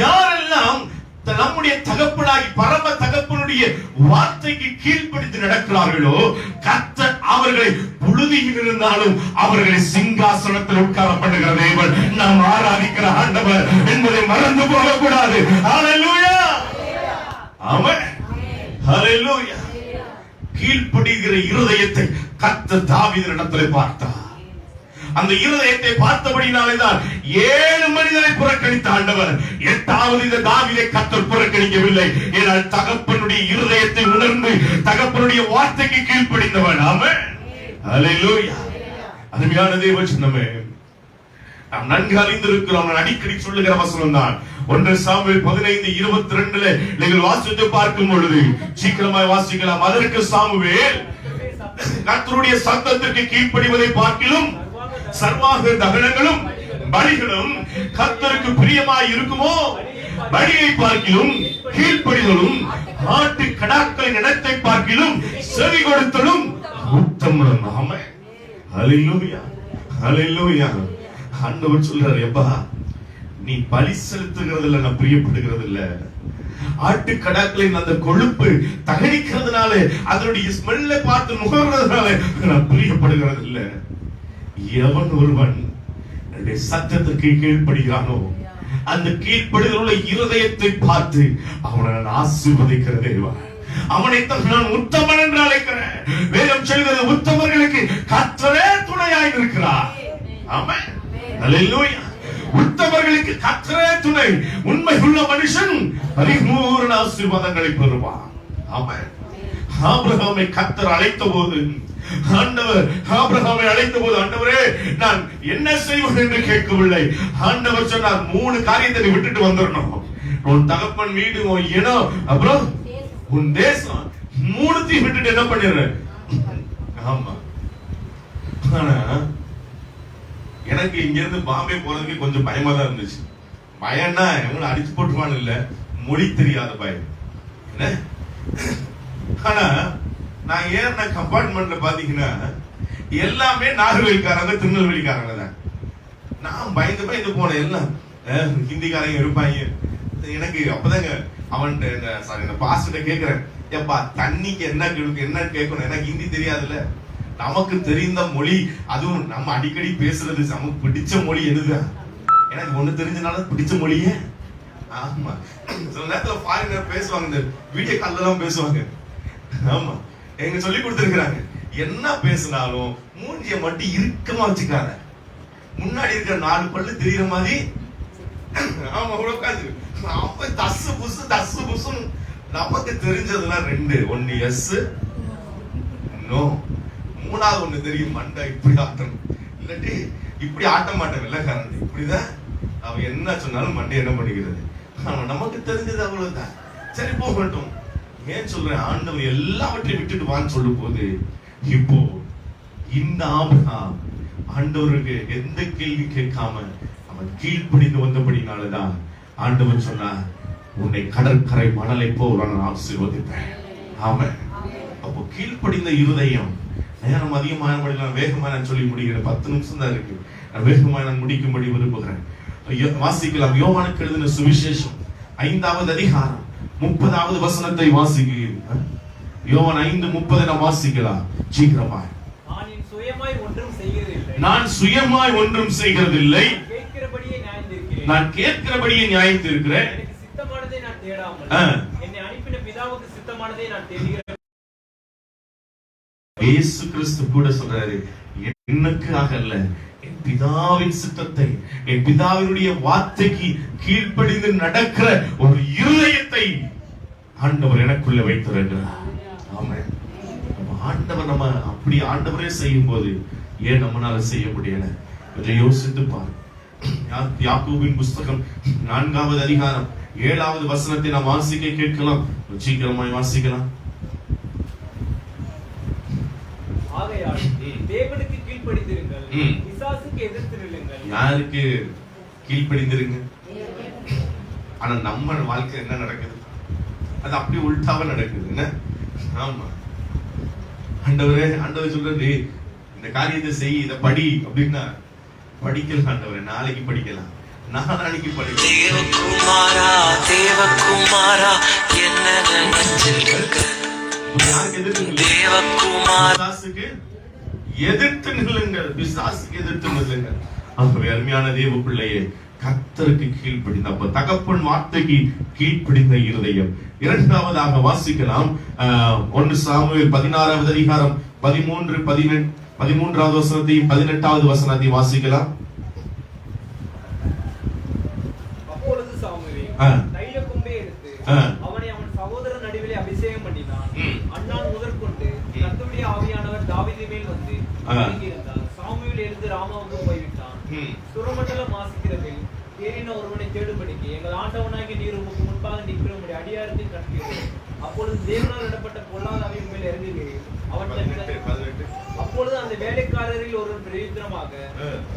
யாரெல்லாம் நம்முடைய தகப்பனாகி பரம தகப்பனுடைய வார்த்தைக்கு கீழ்ப்படிந்து நடக்கிறார்களோ கர்த்தர் அவர்களை புழுதியில் இருந்தாலும் அவர்களை சிங்காசனத்தில் உட்கார பண்ணுகிற தேவன் நாம் ஆராதிக்கிற ஆண்டவர் என்பதை மறந்து போகக்கூடாது. ஹல்லேலூயா. ஆமென். ஹல்லேலூயா. கீழ்ப்படிகிற இருதயத்தை கர்த்தர் தாவீதினிடத்திலே பார்த்தார். அந்த இருதயத்தை பார்த்தபடினாலேதான் 7 மனிதரை புறக்கணித்த ஆண்டவர் 8வது இந்த தாவீதை கர்த்தர் புறக்கணிக்கவில்லை. ஏனால் தகப்பனுடைய இருதயத்தை உணர்ந்து தகப்பனுடைய வார்த்தைக்கு கீழ்ப்படிந்தவன். ஆமென். ஹல்லேலூயா. அருமையான தேவ ஜனமே, நாம் நன்கு அறிந்திருக்கிறோம். நான் அடிக்கடி சொல்லுகிற வசனம் தான் 1 சாமுவேல் 15:22 நீங்கள் வாசித்து பார்க்கும் பொழுது சீக்கிரமாய் வாசிக்கலாம். அதற்கு சாமுவேல் கர்த்தருடைய சத்தத்திற்கு கீழ்ப்படிவதை பார்க்கிலும் சர்வாங்க தகனங்களும் பலிகளும் கர்த்தருக்கு பிரியமாய் இருக்குமோ, பலியை பார்க்கிலும் கீழ்ப்படிதலும் ஆட்டு கடாக்களின் இடத்தை பார்க்கிலும் செவி கொடுத்தலும் உத்தமம். ஆமென். ஹல்லேலூயா. ஹல்லேலூயா. ஆண்டவர் சொல்றாரு, எப்பா நீ பலி செலுத்துகிறதுல நான் பிரியப்படுகிறது இல்ல, ஆட்டு கடாக்களின் அந்த கொழுப்பு தகனிக்கிறதுனால அதனுடைய ஸ்மெல்லை பார்த்து நுகர்றதுனால நான் பிரியப்படுகிறது இல்ல. எவன் ஒருவன் என்னுடைய சத்தத்திற்கு கீழ்ப்படுகிறானோ அந்த கீழ்ப்படுதல் உள்ள இருதயத்தை பார்த்து அவனை நான் ஆசீர்வதிக்கிற தேவன். அவனைத்தான் நான் உத்தமன் என்று அழைக்கிறேன். வேதம் சொல்கிறது, உத்தமர்களுக்கு கர்த்தரே துணையாய் இருக்கிறார். ஆமென். ஹல்லேலூயா. உத்தமர்களுக்கு கர்த்தரே துணை. உண்மையுள்ள மனுஷன் பரிபூரண ஆசீர்வாதங்களை பெறுவான். ஆமென். ஆபிரகாமை கர்த்தர் அழைத்த போது, ஆண்டவர் ஆபிரகாமை அழைத்த போது, ஆண்டவரே நான் என்ன செய்வேன் என்று கேட்கவில்லை. ஆண்டவர் சொன்னார், 3 காரியத்தை விட்டுட்டு வந்துடணும். உன் தகப்பன் வீடு, உன் இனம், அப்புறம் உன் தேசம், 3த்தையும் விட்டுட்டு என்ன பண்ணிடுற. ஆமா. ஆனா எனக்கு இங்க இருந்து பாம்பே போறதுக்கு கொஞ்சம் பயமா தான் இருந்துச்சு. பயம்னா எவங்களை அடிச்சு போட்டுவான்னு இல்ல, மொழி தெரியாத பயம். ஆனா நான் ஏறின கம்பார்ட்மெண்ட்ல பாத்தீங்கன்னா எல்லாமே நாகர்வேலிக்காரங்க, திருநெல்வேலிக்காரங்க தான். நான் பயந்து போனேன். எல்லாம் ஹிந்திக்காரங்க இருப்பாங்க. எனக்கு அப்பதாங்க அவன் இந்த பாஸ்டர் கேக்குறேன், ஏப்பா தண்ணிக்கு என்ன கேட்கணும், எனக்கு ஹிந்தி தெரியாதுல்ல. நமக்கு தெரிந்த மொழி, அதுவும் நம்ம அடிக்கடி பேசுறது நமக்கு பிடிச்ச மொழி எதுதான். எனக்கு ஒண்ணு தெரிஞ்சனால பிடிச்ச மொழியே. ஆமா. சில நேரத்துல ஃபாரினர் பேசுவாங்க, இந்த வீடியோ கால்ல எல்லாம் பேசுவாங்க. ஆமா, எங்க சொல்லி கொடுத்திருக்கிறாங்க, என்ன பேசினாலும் மூஞ்சிய மட்டும் இறுக்கமா வச்சுக்காத, முன்னாடி இருக்கிற 4 பல்லு தெரியுற மாதிரி. ஆமா, உட்காந்து அப்ப தசு புசு நமக்கு தெரிஞ்சதுலாம் 2. ஒன்னு எஸ் நோ, 3வது ஒண்ணு தெரியும், மண்டை இப்படி ஆட்டணும், இல்லாட்டி இப்படி ஆட்ட மாட்டேன் வெள்ளக்காரன். இப்படிதான் அவன் என்ன சொன்னாலும் மண்டை என்ன பண்ணிக்கிறது. அவன் நமக்கு தெரிஞ்சது அவ்வளவுதான். சரி போகட்டும். ஏன் சொல்றேன், ஆண்டவர் எல்லாவற்றையும் விட்டுட்டு வான்னு சொல்லும் போது, இப்போ இந்த ஆபிரகாம் ஆண்டவருக்கு எந்த கேள்வி கேட்காம அவன் கீழ்ப்படிந்து வந்தபடினாலதான் ஆண்டவர் சொன்னார், உன்னை கடற்கரை மணலை போல் நான் ஆசீர்வதிப்பேன். ஆமென். அப்போ கீழ்ப்படிந்த இருதயம். நேரம் அதிகமான நான் வேகமா நான் சொல்லி முடிக்கிறேன். 10 நிமிஷம் தான் இருக்கு. நான் வேகமா நான் முடிக்கும்படி விரும்புகிறேன். வாசிக்கலாம். யோவானுக்கு எழுதின சுவிசேஷம் 5வது அதிகாரம் 30வது வசனத்தை வாசிக்கிறீர்கள். யோவான் 5:30 நாம் வாசிக்கலாம் சீக்கிரமா. நான் சுயமாய் ஒன்றும் செய்கிறதில்லை, நான் கேட்கிறபடியே நியாயத்திருக்கிறேன். எனக்கு சித்தமானதை நான் தேடாமல் என்னை அனுப்பின பிதாவுக்கு சித்தமானதை நான் தேடுகிறேன். இயேசு கிறிஸ்து கூட சொல்றாரு, எனக்காக அல்ல, என் பிதாவின் சித்தத்தை, என் பிதாவினுடைய வார்த்தைக்கு கீழ்ப்படிந்து நடக்கிற ஒரு இருதயத்தை ஆண்டவர் எனக்குள்ள வைத்திருக்கிறார். ஆமென். ஆண்டவர் நம்ம அப்படி ஆண்டவரே செய்யும் போது ஏன் நம்மளால செய்ய முடியல? கொஞ்சம் யோசித்து பாரு. யாக்கோபின் புஸ்தகம் 4வது அதிகாரம் 7வது வசனத்தை நாம் வாசிக்க கேட்கலாம். சீக்கிரமாய் வாசிக்கலாம். ஆகையால் தேவனுக்கு கீழ்ப்படிந்திருங்கள், பிசாசுக்கு எதிர்த்து நில்லுங்கள். யாருக்கு கீழ்ப்படிந்திருங்க? ஆனா நம்ம வாழ்க்கை என்ன நடக்குது? அது அப்படி உள்டாவா நடக்குது. என்ன? ஆமா. ஆண்டவர் சொல்றது, இந்த காரியத்தை செய், இத படி அப்படின்னா படிக்கலாம். ஆண்டவரே நாளைக்கு படிக்கலாம், நாளைக்கு படிக்கலாம். தேவகுமாரா தேவகுமாரா என்ன நினைச்சிருக்க? யாருக்கு எதிர்த்து? தேவகுமாராசுக்கு எதிர்த்து நில்லுங்கள், பிசாசுக்கு எதிர்த்து நில்லுங்கள். ஆகவே அருமையான தேவ பிள்ளையே, கர்த்தருக்கு கீழ்ப்படிந்த, அப்ப தகப்பன் வார்த்தைக்கு கீழ்ப்படிந்த இருதயம். இரண்டாவதாக வாசிக்கலாம் 1 சாமுவேல் 16வது அதிகாரம் 13வது வசனத்தையும் 18வது வசனத்தையும் வாசிக்கலாம். அப்பொழுது சாமுவேல் தைல கொம்பை எடுத்து அவனை அவன் சகோதரன் நடுவிலே அபிஷேகம் பண்ணினான். அந்நாள் முதற்கொண்டு கர்த்தருடைய ஆவியானவர் தாவீது மேல் வந்து இறங்கியிருந்தார். சாமுவேல் எழுந்து ராமாவுக்கு போய்விட்டான். சுரமண்டலம் வாசிக்கிறதில் தேறின ஒருவனை தேடும்படிக்கு எங்கள் ஆண்டவனாகிய நீர் உமக்கு முன்பாக நிற்கிற உம்முடைய அடியாரத்தை கற்கிறேன். அப்பொழுது தேவனால் இடப்பட்ட பொல்லாத ஆவியின் மேல் இறங்குகிறேன். அப்பொழுது அந்த வேலைக்காரரில் ஒருவன் பிரயோஜனமாக,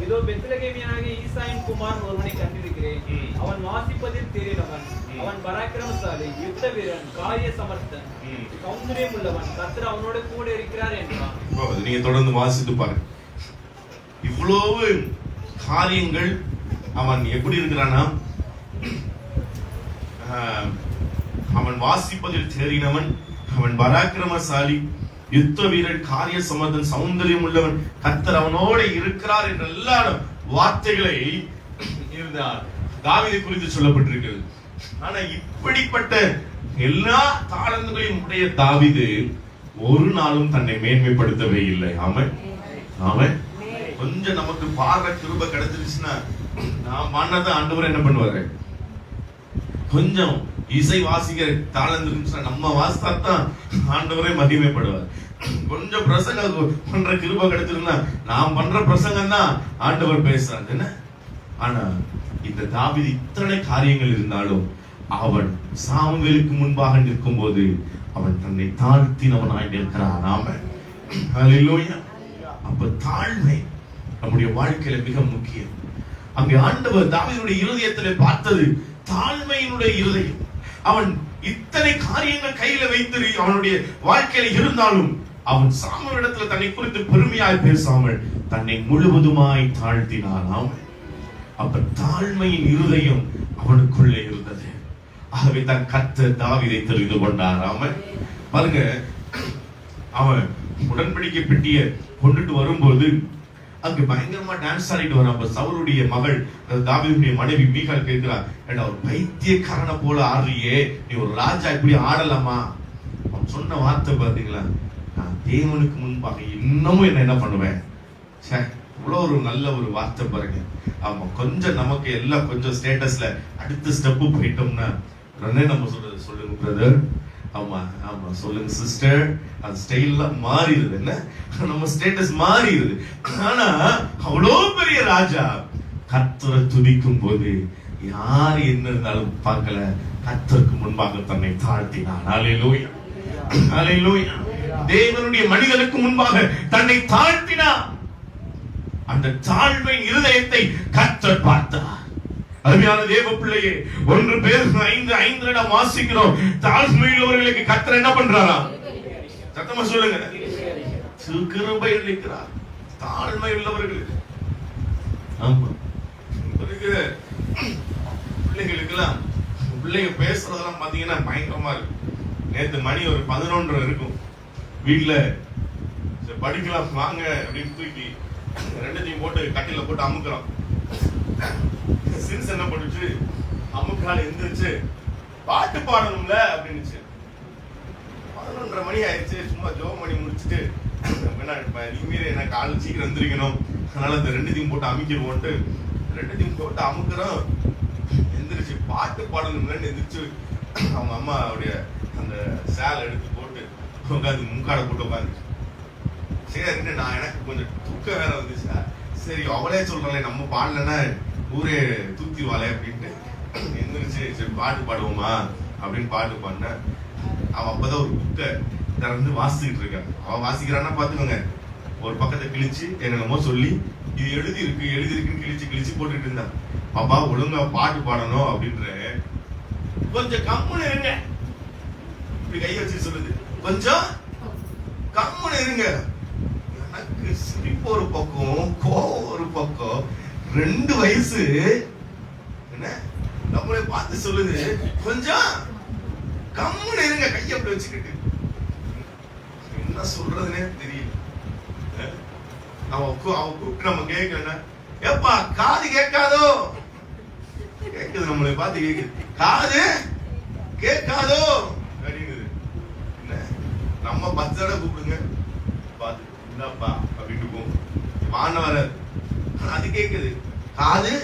இதோ பெத்லகேமியனாகிய ஈசாயின் குமாரன் ஒருவனை கண்டிருக்கிறேன். அவன் வாசிப்பதில் தேறினவன், அவன் பராக்கிரமசாலி, யுத்த வீரன், காரிய சமர்த்தன், சௌந்தரியம் உள்ளவன், கர்த்தர் அவனோட கூட இருக்கிறார் என்றான். நீங்க தொடர்ந்து வாசித்து பாருங்க. இவ்வளவு காரியங்கள் அவன் எப்படி இருக்கிறானா, அவன் வாசிப்பதில் தேறினவன், அவன் பராக்கிரமசாலி, யுத்த வீரன், காரிய சமர்த்தன், சௌந்தரியம் உள்ளவன், கர்த்தர் அவனோட இருக்கிறார் என்ற எல்லா வார்த்தைகளை தாவீதை குறித்து சொல்லப்பட்டிருக்கிறது. ஆனா இப்படிப்பட்ட எல்லா தாளந்துகளையும் உடைய தாவீது ஒரு நாளும் தன்னை மேன்மைப்படுத்தவே இல்லை. அவன் கொஞ்சம் நமக்கு பார்வை கிருபை கிடைச்சிருச்சுன்னா நான் பண்ணத ஆண்டவர் என்ன பண்ணுவாரு, கொஞ்சம் இசை வாசிக்கிற தாளந்து இருந்துச்சுன்னா நம்ம வாசித்தான் ஆண்டவரே மகிமைப்படுவார். கொஞ்சம் பிரசங்கம் பண்ற கிருபை கிடைச்சிருந்தா நான் பண்ற பிரசங்கம் தான் ஆண்டவர் பேசுறாங்க என்ன. ஆனா இந்த தாவீது இத்தனை காரியங்கள் இருந்தாலும் அவன் சாமுவேலுக்கு முன்பாக நிற்கும் போது அவன் தன்னை தாழ்த்தினவனாய் நிற்கிறான். ஹல்லேலூயா. அப்ப தாழ்மை நம்முடைய வாழ்க்கையில மிக முக்கியம். அங்கே ஆண்டவர் தாவீதுடைய இருதயத்திலே பார்த்தது தாழ்மையினுடைய இருதயம். அவன் இத்தனை காரியங்கள் கையில வைத்து அவனுடைய வாழ்க்கையில இருந்தாலும் அவன் சாமுவேலிடத்தில் தன்னை குறித்து பெருமையாய் பேசாமல் தன்னை முழுவதுமாய் தாழ்த்தினான். அப்ப தாழ்மையின் இருதயம் அவனுக்குள்ளே இருந்தது. ஆகவே தன் கர்த்தர் தாவீதை தெரிந்து கொண்டார். பாருங்க, அவன் உடன்படிக்கை பெட்டிய கொண்டுட்டு வரும்போது அங்க பயங்கரமா டான்ஸ் ஆடிட்டு வரான். அப்ப சவுலுடைய மகள், தாவீதுடைய மனைவி மீகால் கேட்கிறார், ஏண்டா ஒரு பைத்தியக்காரனை போல ஆடுறியே, நீ ஒரு ராஜா இப்படி ஆடலாமா? அவன் சொன்ன வார்த்தை பாத்தீங்களா, நான் தேவனுக்கு முன்பாக இன்னமும் என்ன பண்ணுவேன். இவ்வளவு ஒரு நல்ல ஒரு வார்த்தை பாருங்க. ஆமா, கொஞ்சம் நமக்கு எல்லாம் கொஞ்சம் ஸ்டேட்டஸ்ல அடுத்த ஸ்டெப்பு போயிட்டோம்னா உடனே நம்ம சொல்லுங்க பிரதர், ஆமா ஆமா சொல்லுங்க சிஸ்டர், அது ஸ்டைல்லாம் மாறிடுது. என்ன நம்ம ஸ்டேட்டஸ் மாறிடுது. ஆனா அவ்வளோ பெரிய ராஜா கர்த்தரை துதிக்கும் போது யார் என்ன இருந்தாலும் பார்க்கல, கர்த்தருக்கு முன்பாக தன்னை தாழ்த்தினான். ஹல்லேலூயா, ஹல்லேலூயா. தேவனுடைய மனிதனுக்கு முன்பாக தன்னை தாழ்த்தினான். அந்த தாழ்மை இருதயத்தை கர்த்தர் பார்த்தார். அருமையான தேவ பிள்ளையே, 1 பேதுரு 5:5 வாசிக்கிறோம். தாழ்மையுள்ளவர்களுக்கு கர்த்தர் என்ன பண்றாரா? சத்தமா சொல்லுங்க. கிருபை அளிக்கிறார் தாழ்மை உள்ளவர்களுக்கு. ஆமா, பிள்ளைகளுக்கெல்லாம் பிள்ளைங்க பேசுறதெல்லாம் பாத்தீங்கன்னா பயங்கரமா இருக்கு. நேத்து மணி ஒரு 11:30 இருக்கும். வீட்டுல படிக்கலாம் வாங்க அப்படின்னு தூக்கி 2த்தையும் போட்டு கட்டில போட்டு அமுக்குறோம். சின்ஸ் என்ன பண்ணுச்சு, அமுக்கால எந்திரிச்சு பாட்டு பாடணும்ல அப்படின்னுச்சு. 11:30 மணி ஆயிடுச்சு. சும்மா ஜோம் பண்ணி முடிச்சுட்டு நீமீரே எனக்கு ஆளு சீக்கிரம் எந்திரிக்கணும், அதனால இந்த 2த்தையும் போட்டு அமுக்கிடுவோன்ட்டு 2த்தையும் போட்டு அமுக்குறோம். எந்திரிச்சு பாட்டு பாடணும்ல எந்திரிச்சு அவங்க அம்மாவுடைய அந்த சேலை எடுத்து போட்டு உட்காந்து முக்காடை போட்டு உட்காந்துச்சு. சரி, நான் எனக்கு கொஞ்சம் தூக்கம் வேற வந்துச்சா, சரி அவளே சொல்றாளே நம்ம பாடலன்னா ஊரே தூக்கிடுவாளே அப்படின்ட்டு எந்திரிச்சு சரி பாட்டு பாடுவோமா அப்படின்னு பாட்டு பாடின. அவன் அப்பதான் ஒரு புக்கை திறந்து வாசிச்சுட்டு இருக்கான். அவன் வாசிக்கிறான்னா பாத்துக்கோங்க, ஒரு பக்கத்தை கிழிச்சு என்னென்னமோ சொல்லி இது எழுதிருக்குன்னு கிழிச்சு போட்டுட்டு இருந்தான். பாப்பா ஒழுங்கா பாட்டு பாடணும் அப்படின்ற, கொஞ்சம் கம்முன்னு இருங்க, இப்படி கையை வச்சு சொல்லுது, கொஞ்சம் கம்முன்னு இருங்க. எனக்கு சிரிப்பு ஒரு பக்கம், கோவம் ஒரு பக்கம். 2 வயசு என்ன நம்மளை பார்த்து சொல்லுது, கொஞ்சம் கம்முன்னு இருங்க, கையை அப்படி வச்சுக்கிட்டு. என்ன சொல்றதுன்னே தெரியல. அவன் கூப்பிட்டு நம்ம கேட்கல, ஏப்பா காது கேட்காதோ, கேக்குது, நம்மளை பார்த்து கேக்குது. காது கேட்காதோ அப்படிங்குது. என்ன நம்ம 10 தடவை கூப்பிடுங்க, பார்த்து என்னப்பா அப்படின்ட்டு போகும், வான அது கேக்குது. காது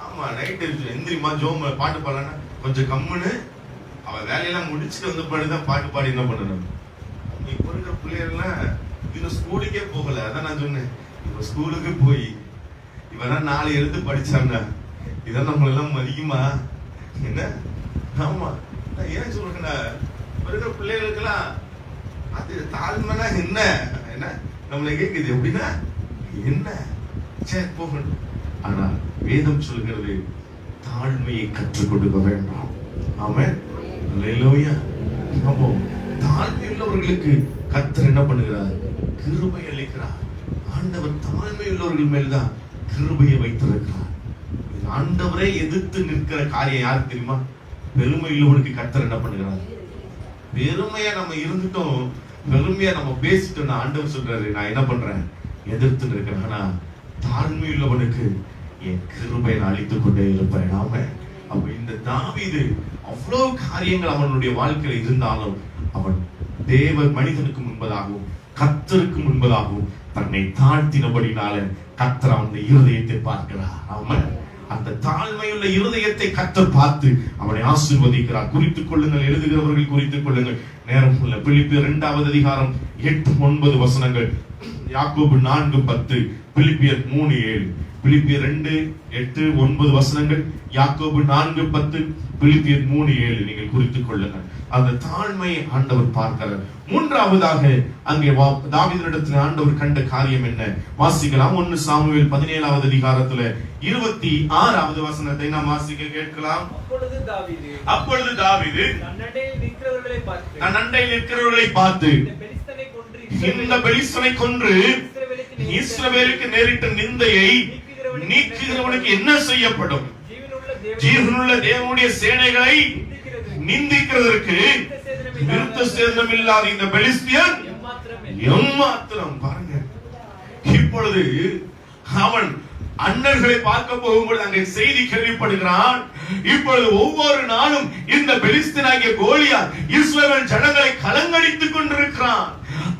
ஆமா நைட்டு எந்திரிமா ஜோம் பாட்டு பாடலன்னா கொஞ்சம் கம்முன்னு அவன் வேலையெல்லாம் முடிச்சுட்டு வந்து பாடிதான் பாட்டு பாடி என்ன பண்ணணும். இப்ப இருக்கிற பிள்ளைகள்லாம் இன்னும் ஸ்கூலுக்கே போகல. அதான் நான் சொன்னேன், இப்ப ஸ்கூலுக்கு போய் இவெல்லாம் 4 எழுத்து படிச்சாங்க, இதான் நம்மளெல்லாம் மதிக்குமா என்ன? ஆமா நான் ஏன் சொல்றேன்னா, இப்ப இருக்கிற பிள்ளைகளுக்கெல்லாம் அது தாழ்மைனா என்ன என்ன நம்மளை கேக்குது அப்படின்னா என்ன சரி போகணும். ஆனா வேதம் சொல்கிறது தாழ்மையை கற்றுக் கொடுக்க வேண்டாம். ஆமென் அல்லேலூயா. அப்போ தாழ்மை உள்ளவர்களுக்கு கர்த்தர் என்ன பண்ணுகிறார்? கிருபை அளிக்கிறார். ஆண்டவர் தாழ்மை உள்ளவர்கள் மேல்தான் கிருபையை வைத்திருக்கிறார். ஆண்டவரை எதிர்த்து நிற்கிற காரியம் யாருக்கு தெரியுமா? பெருமை உள்ளவனுக்கு கர்த்தர் என்ன பண்ணுகிறார்? பெருமையா நம்ம இருந்துட்டோம், பெருமையா நம்ம பேசிட்டோம், ஆண்டவர் சொல்றாரு நான் என்ன பண்றேன்? எதிர்த்து நிற்கிறேன். ஆனா தாழ்மை உள்ளவனுக்கு என் கிருபை அளித்துக் கொண்டே இருப்பேன். ஆமென். அப்ப இந்த தாவீது அவ்வளவு காரியங்கள் அவனுடைய வாழ்க்கையில் இருந்தாலும் அவன் தேவ மனிதனுக்கு முன்பதாகவும் கர்த்தருக்கு முன்பதாகவும் தன்னை தாழ்த்தினபடினால கர்த்தர் அவனுடைய இருதயத்தை பார்க்கிறார். ஆமென். அந்த தாழ்மையுள்ள இருதயத்தை கர்த்தர் பார்த்து அவனை ஆசீர்வதிக்கிறார். குறித்துக் கொள்ளுங்கள், எழுதுகிறவர்கள் குறித்துக் கொள்ளுங்கள். நேரம் உள்ள பிலிப்பியர் 2வது அதிகாரம் 8-9 வசனங்கள், யாக்கோபு 4:10, பிலிப்பியர் 3:7, பிலிப்பியர் 2:8-9 வசனங்கள், யாக்கோபு 4:10, பிலிப்பியர் 3:7 நீங்கள் குறித்துக் கொள்ளுங்கள். அந்த தாழ்மையை ஆண்டவர் பார்க்கிறார். மூன்றாவதாக அங்கே தாவீதினிடத்தில் ஆண்டவர் கண்ட காரியம் என்ன? வாசிக்கலாம். 1 சாமுவேல் 17வது அதிகாரத்துல 26வது வசனத்தை நாம் வாசிக்க கேட்கலாம். அப்பொழுது தாவீது தன் அண்டையில் இருக்கிறவர்களை பார்த்து இந்த பெலிஸ்தனை கொன்று இஸ்ரவேலுக்கு நேரிட்ட நிந்தையை நீக்குகிறவனுக்கு என்ன செய்யப்படும்? ஜீவனுள்ள தேவனுடைய சேனைகளை நிந்திக்கிறதற்கு விருத்த சேதனம் இல்லாத இந்த பெலிஸ்தியன் எம்மாத்திரம். பாருங்க, இப்பொழுது அவன் அண்ணர்களை பார்க்க போகும்போது அங்கே செய்தி கேள்விப்படுகிறான். இப்பொழுது ஒவ்வொரு நாளும் இந்த பெலிஸ்தீனாகிய கோலியாத் இஸ்ரவேல் ஜனங்களை கலங்கடித்துக் கொண்டிருக்கிறான்.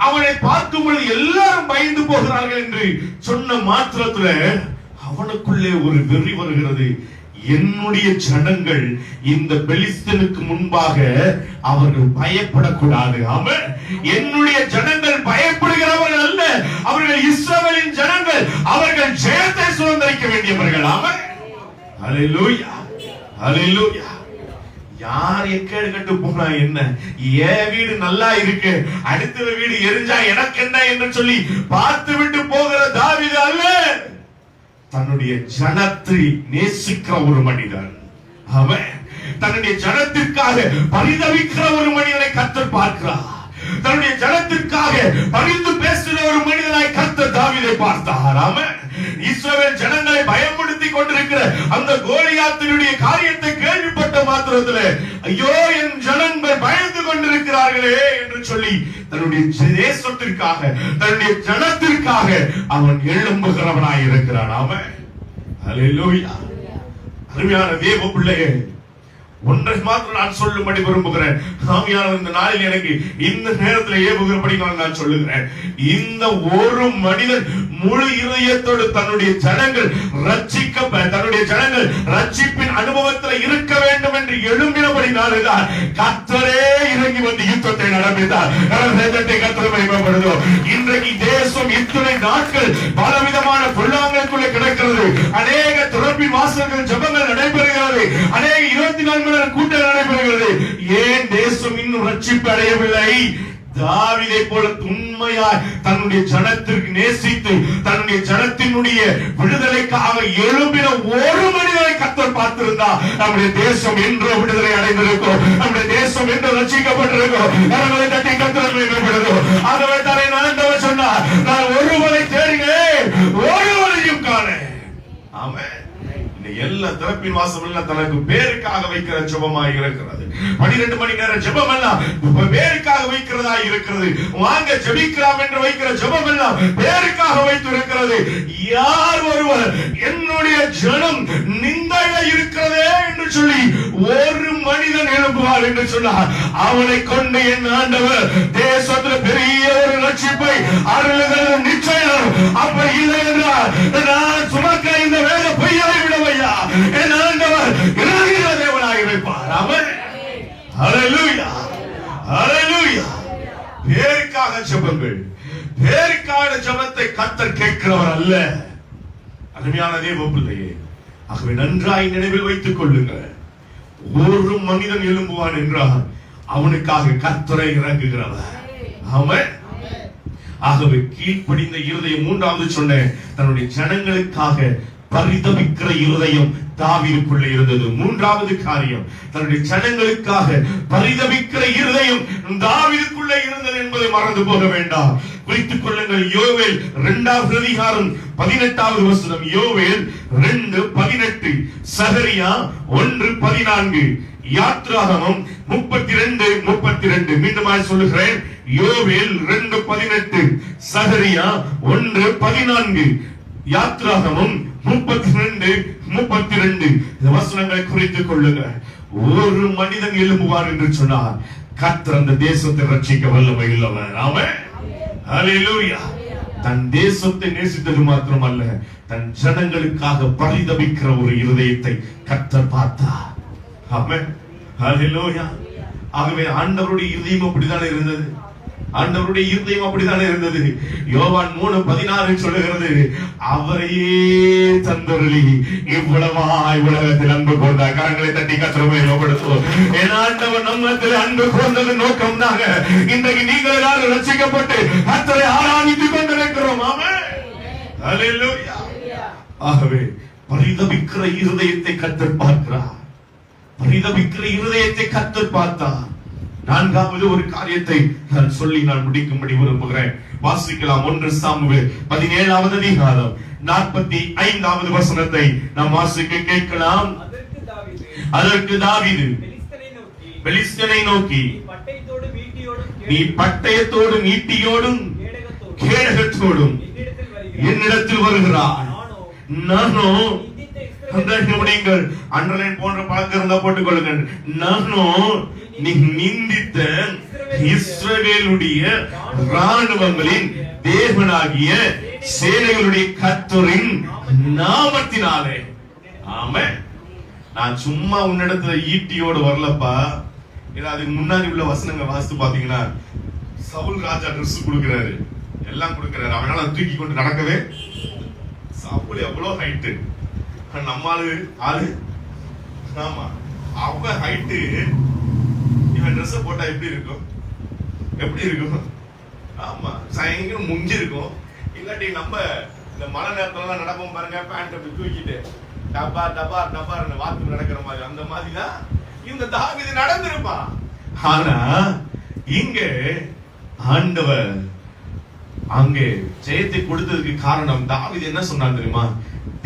அவனை பார்க்கும் பொழுது எல்லாரும் பயந்து போகிறார்கள் என்று சொன்ன மாத்திரத்துல அவனுக்குள்ளே ஒரு வெறி வருகிறது. என்னுடைய ஜனங்கள் இந்த பெலிஸ்தீனுக்கு முன்பாக அவர்கள் பயப்படக்கூடாது. ஆமென். என்னுடைய ஜனங்கள் பயப்படுகிறவர்கள் அல்ல, அவர்கள் இஸ்ரவேலின் ஜனங்கள். அவர்கள் ஜெயத்தை சுதந்திரிக்க வேண்டியவர்கள். ஆமென். ஹல்லேலூயா, ஹல்லேலூயா. யார் எக்கேடு கட்டு போனா என்ன, என் வீடு நல்லா இருக்கு, அடுத்த வீடு எரிஞ்சா எனக்கு என்ன என்று சொல்லி பார்த்து விட்டு போகிற தாவீது அல்ல, தன்னுடைய ஜனத்தை நேசிக்கிற ஒரு மனிதன். அவன் தன்னுடைய ஜனத்திற்காக பரிதவிக்கிற ஒரு மனிதனை கர்த்தர் பார்க்கிறார். தன்னுடைய ஜனத்திற்காக பரிந்து பேசுகிற ஒரு மனிதனாய் கர்த்தர் தாவீதை பார்த்தார். ஆமென். இஸ்ரவேல் ஜனங்களை பயப்படுத்தி கொண்டிருக்கிற அந்த கோலியாத்தினுடைய காரியத்தை கேள்விப்பட்ட மாத்திரத்தில் ஐயோ என் ஜனங்கள் பயந்து கொண்டிருக்கிறார்களே என்று சொல்லி தன்னுடைய தேசத்திற்காக தன்னுடைய ஜனத்திற்காக அவன் எழும்புகிறவனாய் இருக்கிறான். ஆமென். ஹல்லேலூயா. அருமையான தேவ பிள்ளையே, ஒன்றை மாத்திரம் நான் சொல்லும்படி விரும்புகிறேன். ஆவியானவர் இந்த நாளில் எனக்கு இந்த நேரத்தில் ஏவுகிறபடி நான் சொல்லுகிறேன். இந்த ஒரு மனிதன் முழு இதயத்தோடு தன்னுடைய ஜனங்கள் தன்னுடைய ஜனங்கள் ரட்சிப்பின் அனுபவத்தில் இருக்க வேண்டும் என்று எழும்பினபடி நாளுதான் கர்த்தரே இறங்கி வந்து யுத்தத்தை நடப்பித்தார். கர்த்தர் மகிமைப்படுதோ. இன்றைக்கு தேசம் இத்தனை நாட்கள் பலவிதமான பொல்லாங்களுக்குள்ளே கிடக்கிறது. அநேக துறப்பின் வாசல்கள் ஜெபங்கள் நடைபெறுகிறது. அநேக 24 கூட்டம் நடைபெறுகிறது. ஏன் தேசம் இன்னும் ரட்சிப்பு அடையவில்லை? தாவீதை போல உண்மையாய் தன்னுடைய ஜனத்திற்கு நேசித்து தன்னுடைய ஜனத்தினுடைய விடுதலைக்காக எழும்பின ஒரு மனிதனை கர்த்தர் பார்த்திருந்தா நம்முடைய தேசம் என்றோ விடுதலை அடைந்திருக்கும், நம்முடைய தேசம் என்றோ ரட்சிக்கப்பட்டிருக்கும். கரங்களை தட்டி கர்த்தர் மகிமைப்படுத்தும். ஆகவே தானே ஆண்டவர் சொன்னார், நான் ஒருவரை தேடினேன் ஒருவரையும் காணேன். ஆமென். எல்லா திறப்பின் வாசம் எல்லாம் தனக்கு பேருக்காக வைக்கிற ஜெபமாய் இருக்கிறது. 12 மணி நேரம் ஜெபம் எல்லாம் பேருக்காக வைக்கிறதா இருக்கிறது. வாங்க ஜெபிக்கலாம் என்று வைக்கிற ஜெபம் எல்லாம் பேருக்காக வைத்து இருக்கிறது. யார் ஒருவர் என்னுடைய ஜனம் நிந்தையில இருக்கிறதே சொல்லி ஒரு மனிதன் எழுப்புவார் என்று சொன்னார். அவனை கொண்டு என் ஆண்டவர் தேசத்தில் பெரிய ஒரு ரட்சிப்பை அருளுகிறது நிச்சயம். அப்படி இல்லை என்றால் நான் சுமக்க இந்த வேலை பொய்யாய் விடவையா என் ஆண்டவர் இறங்குகிற தேவனாய் இருப்பார். அவன் ஹல்லேலூயா ஹல்லேலூயா. பேருக்காக ஜெபங்கள், பேருக்கான ஜெபத்தை கர்த்தர் கேட்கிறவர் அல்ல. அருமையான தேவ பிள்ளையே, ஆகவே நன்றாய் நினைவில் வைத்துக் கொள்ளுங்கள். ஒரு மனிதன் எழும்புவான் என்றால் அவனுக்காக கர்த்தரை இறங்குகிறவர். ஆமென். ஆகவே கீழ்ப்படிந்த இருதயம், மூன்றாவது சொன்னேன், தன்னுடைய ஜனங்களுக்காக பரிதபிக்கிற இருதயம் தாவீதுக்குள்ள இருந்தது. மூன்றாவது காரியம், தன்னுடைய ஜனங்களுக்காக பரிதபிக்கிற இருதயம் தாவீதுக்குள்ள இருந்தது என்பதை மறந்து போக வேண்டாம். குறித்துக் கொள்ளுங்கள். யோவேல் 2வது அதிகாரம் 18வது வசனம். யோவேல் 2:18, சகரியா 1:14, யாத்ராகமம் 32:32. மீண்டுமாய் சொல்லுகிறேன். யோவேல் 2:18, சகரியா 1:14, யாத்ராகமம் 32:32. இந்த வசனங்களை குறித்துக் கொள்ளுங்கள். ஒரு மனிதன் எழும்புவார் என்று சொன்னார், கர்த்தர் அந்த தேசத்தை ரட்சிக்க வல்லமை உள்ளவர். ஆமென். ஹல்லேலூயா. தன் தேசத்தை நேசித்தது மாத்திரமல்ல, தன் ஜனங்களுக்காக பரிதபிக்கிற ஒரு இருதயத்தை கர்த்தர் பார்த்தார். ஆமென். ஹல்லேலூயா. ஆகவே ஆண்டவருடைய இருதயம் அப்படிதான் இருந்தது. ஆண்டவருடைய இருதயம் அப்படித்தானே இருந்தது. யோவான் 3:16 சொல்லுகிறது, அவரையே தந்தருளி இவ்வளவாய் உலகத்தில் அன்பு கூர்ந்தார். கரங்களை தட்டி கர்த்தரை யோகப்படுத்துவோம். என் ஆண்டவர் நம்மத்தில் அன்பு கூர்ந்தது நோக்கம்னாக இன்றைக்கு நீங்கள் எல்லாரும் ரட்சிக்கப்பட்டு கர்த்தரை ஆராதித்துக் கொண்டிருக்கிறோம். ஆமென். ஹல்லேலூயா. ஆகவே பரிதபிக்கிற இருதயத்தை கர்த்தர் பார்க்கிறார். பரிதபிக்கிற இருதயத்தை கர்த்தர் பார்த்தார். நான்காவது ஒரு காரியத்தை நான் சொல்லி நான் முடிக்கும்படி விரும்புகிறேன். வாசிக்கலாம். 1 சாமுவேல் 17வது அதிகாரம் 45வது வசனத்தை நாம் வாசிக்க கேட்கலாம். அதற்கு தாவீது பெலிஸ்தனை நோக்கி, நீ பட்டயத்தோடும் ஈட்டியோடும் கேடகத்தோடும் என்னிடத்தில் வருகிறாய், நானும் அண்டர்லைன் போன்ற பழக்கம் இருந்தா போட்டுக் கொள்ளுங்கள், நானும் நீ நிந்தித்த இஸ்ரவேலுடைய ராணுவங்களின் தேவனாகிய சேனைகளுடைய கர்த்தரின் நாமத்தினாலே. ஆமென். நான் சும்மா உன்னிடத்துல ஈட்டியோடு வரலப்பா. அதுக்கு முன்னாடி உள்ள வசனங்கள் வாசித்து பாத்தீங்கன்னா, சவுல் ராஜா ட்ரெஸ் கொடுக்கிறாரு, எல்லாம் கொடுக்கிறாரு. அவனால தூக்கி கொண்டு நடக்கவே. சவுல் எவ்வளவு ஹைட்டு, நம்மாளு ஆளு. ஆமா, அவ ஹைட்டு. இவன் ட்ரெஸ் போட்டா எப்படி இருக்கும்? எப்படி இருக்கும்? ஆமா, சாயங்காலம் முஞ்சி இருக்கும். இல்லாட்டி நம்ம இந்த மழை நேரத்துல நடப்போம் பாருங்க, பேண்ட் அப்படி தூக்கிட்டு டப்பா டப்பா டப்பா வாத்து நடக்கிற மாதிரி, அந்த மாதிரிதான் இந்த தாவீது நடந்திருப்பான். ஆனா இங்க ஆண்டவர் அங்கே ஜெயத்தை கொடுத்ததுக்கு காரணம், தாவீது என்ன சொன்னான் தெரியுமா?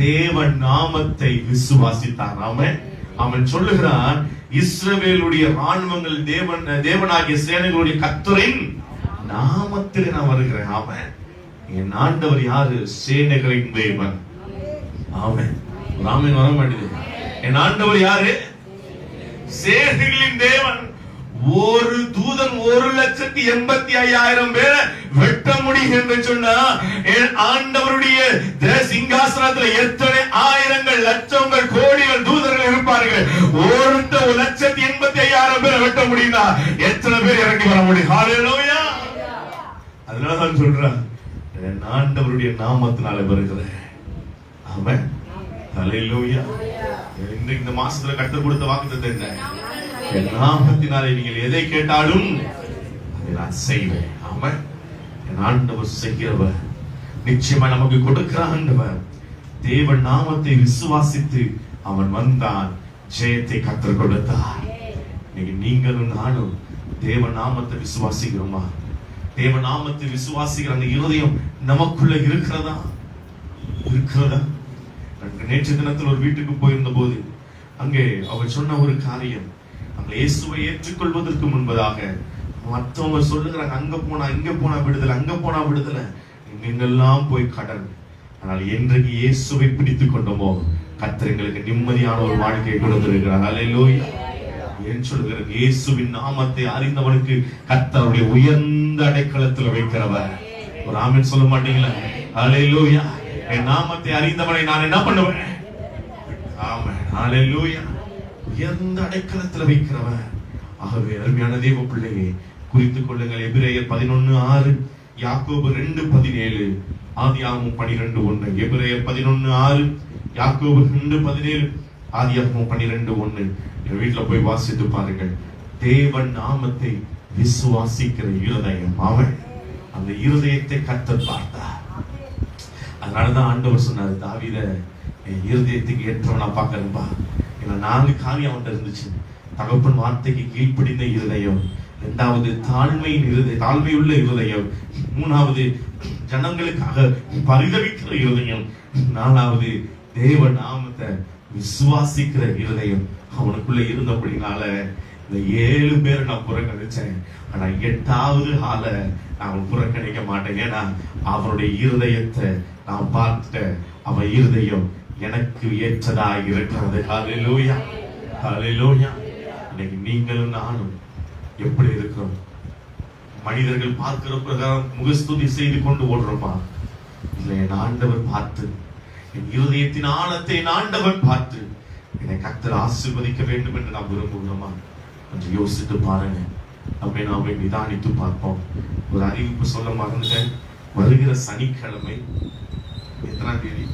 தேவன் நாமத்தை விசுவாசித்தான். அவன் சொல்லுகிறான், இஸ்ரவேலுடைய ராணுவங்கள் தேவனாகிய சேனைகளுடைய கர்த்தரின் நாமத்தில் நான் வருகிறேன். அவன் என் ஆண்டவர் யாரு? சேனைகளின் தேவன். அவன் ராமன் வர மாட்டேது. என் ஆண்டவர் யாரு? சேனைகளின் தேவன். ஒரு தூதன் 1,85,000 பேரை வெட்ட முடியும் என்று சொன்னா, என் ஆண்டவருடைய சிங்காசனத்துல எத்தனை ஆயிரங்கள் லட்சங்கள் கோடிகள் தூதர்கள் இருப்பார்கள். 1,85,000 பேரை வெட்ட முடியுதா? எத்தனை பேர் இறங்கி வர முடியும்? ஹல்லேலூயா. அதனாலதான் சொல்றேன், என் ஆண்டவருடைய நாமத்தினால வருகிறேன். ஆமென். ஹல்லேலூயா. இந்த மாசத்துல கர்த்தர் கொடுத்த வாக்குத்தத்தம் என்ன? என் நாமத்தினாலே நீங்கள் எதை கேட்டாலும் அதை நான் செய்வேன். ஆமென். என் ஆண்டவர் செய்கிறவர், நிச்சயமா நமக்கு கொடுக்கிற ஆண்டவர். தேவன் நாமத்தை விசுவாசித்து அவன் வந்தான், ஜெயத்தை கர்த்தர் கொடுத்தார். நீங்களும் நானும் தேவ நாமத்தை விசுவாசிக்கிறோமா? தேவ நாமத்தை விசுவாசிக்கிற அந்த இருதயம் நமக்குள்ள இருக்கிறதா? நேற்று தினத்தில் ஒரு வீட்டுக்கு போயிருந்த போது அங்கே அவர் சொன்ன ஒரு காரியம், அங்க இயேசுவை ஏற்றுக்கொள்வதற்கு முன்பதாக மற்றவங்க சொல்லுகிறாங்க, அங்க போனா இங்க போனா விடுதலை, அங்க போனா விடுதலை, நீங்கெல்லாம் போய் கடன். ஆனால் என்றைக்கு இயேசுவை பிடித்துக் கொண்டோமோ கர்த்தர் எங்களுக்கு நிம்மதியான ஒரு வாழ்க்கையை கொடுத்திருக்கிறார். அல்லேலூயா. ஏன் சொல்கிறேன்? இயேசுவின் நாமத்தை அறிந்தவனுக்கு கர்த்தருடைய உயர்ந்த அடைக்கலத்தில் வைக்கிறவர். ஒரு ஆமென் சொல்ல மாட்டீங்களா? அல்லேலூயா. என் நாமத்தை அறிந்தவனை நான் என்ன பண்ணுவேன்? ஆமென். அல்லேலூயா. உயர்ந்த அடைக்கலத்தில் வைக்கிறவர். ஆகவே அருமையான தேவ பிள்ளையை குறித்துக் கொள்ளுங்கள். எபிரேயர் 11:6, யாக்கோபு 2:17, ஆதியாகமம் 12:1. எபிரேயர் 11:6, யாக்கோபு 2:17, ஆதியாகமம் 12:1. என் வீட்டுல போய் வாசித்து பாருங்கள். தேவன் நாமத்தை விசுவாசிக்கிற இருதயம், அவன் அந்த இருதயத்தை கர்த்தர் பார்த்தார். அதனாலதான் ஆண்டவர் சொன்னாரு, தாவீத என் இருதயத்துக்கு ஏற்றவனா பார்க்கணும்பா. ஏன்னா 4 காரியம் அவன்கிட்ட இருந்துச்சு. தகப்பன் வார்த்தைக்கு கீழ்ப்படிந்த இருதயம், 2வது தாழ்மையுள்ள இருதயம், 3வது ஜனங்களுக்காக பரிதவிக்கிற இருதயம், 4வது தேவ நாமத்தை விசுவாசிக்கிற இருதயம் அவனுக்குள்ள இருந்தபடினால இந்த 7 பேர் நான் புறக்கணிச்சேன். ஆனா 8வது ஆளை நான் புறக்கணிக்க மாட்டேன். ஏன்னா அவனுடைய இருதயத்தை நான் பார்த்துட்டேன். அவன் இருதயம் எனக்கு ஏற்றதா இருக்கிறது. ஹல்லேலூயா, ஹல்லேலூயா. இன்னைக்கு நீங்களும் நானும் எப்படி இருக்கிறோம்? மனிதர்கள் பார்க்கிற பிரகாரம் முகஸ்துதி செய்து கொண்டு ஓடுறோமா? இல்லை, என் ஆண்டவர் பார்த்து, என் இருதயத்தின் ஆழத்தை ஆண்டவர் பார்த்து என்னை கர்த்தர் ஆசீர்வதிக்க வேண்டும் என்று நாம் விரும்புகிறோமா? கொஞ்சம் யோசித்து பாருங்க. நம்மை நாமே நிதானித்து பார்ப்போம். ஒரு அறிவிப்பு சொல்ல மறந்துட்டேன். வருகிற சனிக்கிழமை எத்தனாம் தேதி?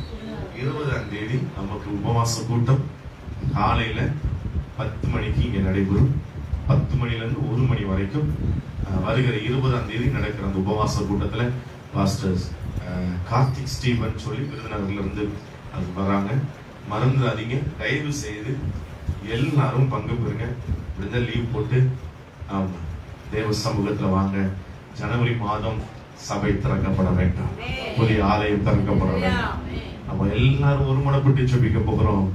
20ஆம் தேதி நமக்கு உபவாச கூட்டம் காலையில 10 மணிக்கு இங்க நடைபெறும். 10 மணிலிருந்து 1 மணி வரைக்கும் வருகிற 20ஆம் தேதி நடக்கிற அந்த உபவாச கூட்டத்துல பாஸ்டர்ஸ் கார்த்திக் ஸ்டீவன் சொல்லி விருதுநகர்ல இருந்து அது வராங்க. மறந்துடாதீங்க, தயவு செய்து எல்லாரும் பங்கு பெறுங்க. விருந்த லீவ் போட்டு தேவ சமூகத்துல வாங்க. ஜனவரி மாதம் சபை திறக்கப்பட வேண்டும், புதிய ஆலயம் திறக்கப்பட வேண்டும். நம்ம எல்லாரும் ஒருமனப்பட்டு ஜெபிக்க போகிறோம்.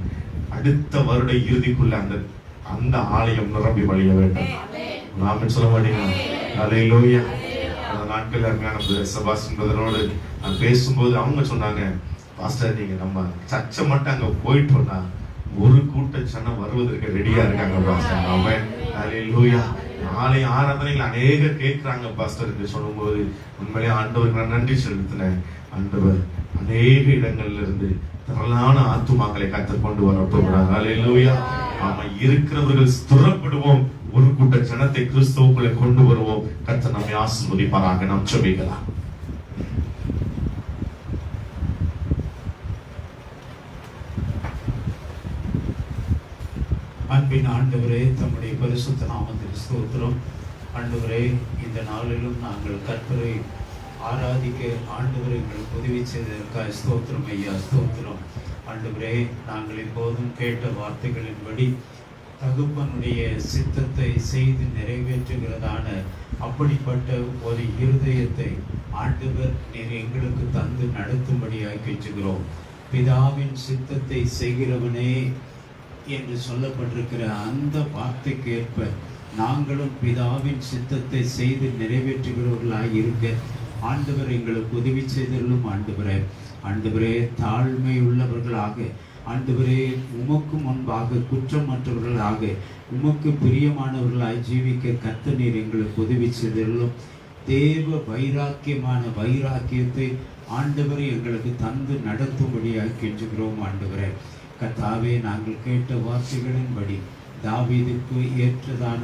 அடுத்த வருட இறுதிக்குள்ள அந்த ஆலயம் நிரம்பி வழிய வேண்டும். நாம சொல்ல மாட்டீங்களா? அல்லேலூயா. அந்த நாட்கள் அருமையான செபாஸ்டியன் பிரதரோடு நான் பேசும்போது அவங்க சொன்னாங்க, பாஸ்டர் நீங்க நம்ம சர்ச்சை மட்டும் அங்க போயிட்டோம்னா ஒரு கூட்ட ஜனம் வருவதற்கு ரெடியா இருக்காங்க பாஸ்டர். அவன் அல்லேலூயா. நாளை ஆராதனைகள் அநேகர் கேட்கிறாங்க பாஸ்டர் என்று சொல்லும்போது உண்மையிலே ஆண்டவருக்கு நான் நன்றி செலுத்தினேன். ஆண்டவர் அநேக இடங்கள்ல இருந்து திரளான ஆத்துமாக்களை கற்றுக் கொண்டு வரப்போகிறார். அல்லேலூயா. நாம இருக்கிறவர்கள் ஸ்திரப்படுவோம். ஒரு கூட்ட ஜனத்தை கிறிஸ்துவுக்குள்ளே கொண்டு வருவோம். கர்த்தர் நம்மை ஆசீர்வதிப்பாராக. நாம் ஜெபிக்கலாம். அன்பின் ஆண்டவரே, தம்முடைய பரிசுத்த நாமத்திற்கு ஸ்தோத்திரம். ஆண்டவரே, இந்த நாளிலும் நாங்கள் கர்த்தரை ஆராதிக்க ஆண்டவரை எங்களுக்கு உதவி செய்ததற்காக ஸ்தோத்திரம் ஐயா, ஸ்தோத்திரம். ஆண்டவரே, நாங்கள் இப்போதும் கேட்ட வார்த்தைகளின்படி தகப்பனுடைய சித்தத்தை செய்து நிறைவேற்றுகிறதான அப்படிப்பட்ட ஒரு இருதயத்தை ஆண்டவர் நீர் எங்களுக்கு தந்து நடத்தும்படியாக கேட்டுகிறோம். பிதாவின் சித்தத்தை செய்கிறவனே என்று சொல்லப்பட்டிருக்கிற அந்த வார்த்தைக்கு ஏற்ப நாங்களும் பிதாவின் சித்தத்தை செய்து நிறைவேற்றுகிறவர்களாக இருக்க ஆண்டவர் எங்களுக்கு உதவி செய்தலும். ஆண்டவரே தாழ்மை உள்ளவர்களாக, ஆண்டவரே உமக்கு முன்பாக குற்றமற்றவர்களாக, உமக்கு பிரியமானவர்களாய் ஜீவிக்க கர்த்தர் நீர் எங்களுக்கு உதவி செய்தலும். தேவ வைராக்கியத்தை ஆண்டவரை எங்களுக்கு தந்து நடத்தும்படியாக கெஞ்சுகிறோம். ஆண்டவரே கர்த்தாவே, நாங்கள் கேட்ட வார்த்தைகளின்படி தாவீதுக்கு ஏற்றதான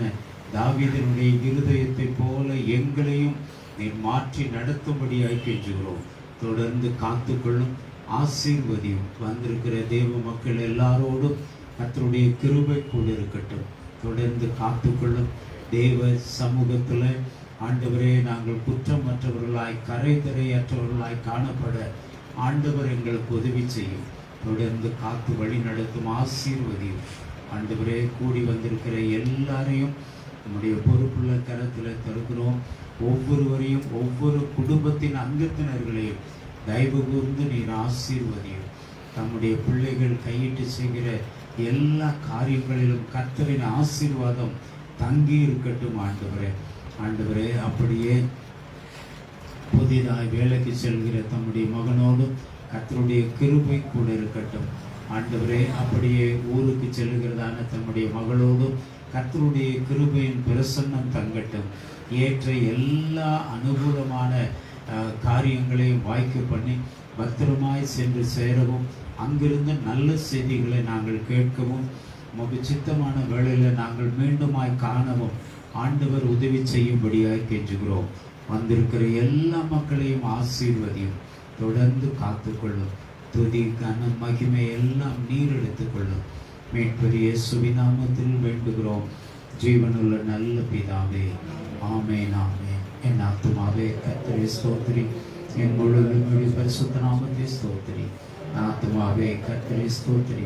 தாவீதினுடைய இருதயத்தை போல எங்களையும் நீர் மாற்றி நடத்தும்படியாக கெஞ்சுகிறோம். தொடர்ந்து காத்துக்கொள்ளும், ஆசீர்வதியும். வந்திருக்கிற தேவ மக்கள் எல்லாரோடும் கர்த்தருடைய கிருபை கூட இருக்கட்டும். தொடர்ந்து காத்துக்கொள்ளும். தேவ சமூகத்தில் ஆண்டவரே நாங்கள் குற்றமற்றவர்களாய் கரைதரையற்றவர்களாய் காணப்பட ஆண்டவர் எங்களுக்கு உதவி செய்யும். தொடர்ந்து காத்து வழி நடத்தும், ஆசீர்வதியும். ஆண்டவரே, கூடி வந்திருக்கிற எல்லாரையும் நம்முடைய பொறுப்புள்ள கரத்தில் தருகிறோம். ஒவ்வொருவரையும், ஒவ்வொரு குடும்பத்தின் அங்கத்தினர்களையும் தயவு கூர்ந்து நீர் ஆசீர்வதியும். தம்முடைய பிள்ளைகள் கையிட்டு செய்கிற எல்லா காரியங்களிலும் கர்த்தரின் ஆசீர்வாதம் தங்கி இருக்கட்டும். ஆண்டவரே அப்படியே புதிதாய் வேலைக்கு செல்கிற தம்முடைய மகனோடு கர்த்தருடைய கிருபை கூட இருக்கட்டும். ஆண்டவரே அப்படியே ஊருக்கு செல்லுகிறதான தம்முடைய மகளோடும் கர்த்தருடைய கிருபையின் பிரசன்னம் தங்கட்டும். ஏற்ற எல்லா அனுகூலமான காரியங்களையும் வாய்க்க பண்ணி பத்திரமாய் சென்று சேரவும், அங்கிருந்த நல்ல செய்திகளை நாங்கள் கேட்கவும், உமக்கு சித்தமான வேளையில் நாங்கள் மீண்டுமாய் காணவும் ஆண்டவர் உதவி செய்யும்படியாய் கெஞ்சுகிறோம். வந்திருக்கிற எல்லா மக்களையும் ஆசீர்வதியும், தொடர்ந்து காத்துக்கொள்ளும். துதி கனம் மகிமை எல்லாம் நீர் எடுத்துக்கொள்ளும். மீட்பர் இயேசுவின் நாமத்தில் வேண்டுகிறோம் ஜீவனுள்ள நல்ல பிதாவே, ஆமென் ஆமென். என் ஆத்துமாவே கர்த்தரை ஸ்தோத்திரி, என் முழு பரிசுத்த நாமத்தை ஸ்தோத்திரி. ஆத்துமாவே கர்த்தரை ஸ்தோத்திரி,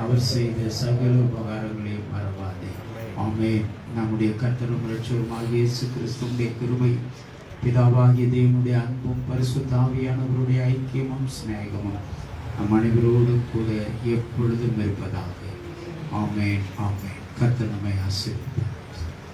அவர் செய்த சகல உபகாரங்களையும் மறவாதே. ஆமென். நம்முடைய கர்த்தரும் இரட்சகருமாகிய இயேசு கிறிஸ்துவின் கிருபையும் பிதாவாகிய தேவனுடைய அன்பும் பரிசுத்த ஆவியானவருடைய ஐக்கியமும் சிநேகமும் நம் அனைவரோடும் கூட எப்பொழுதும் இருப்பதாக. ஆமென் ஆமென். கர்த்தர் நம்மை ஆசீர்வதிப்பார்.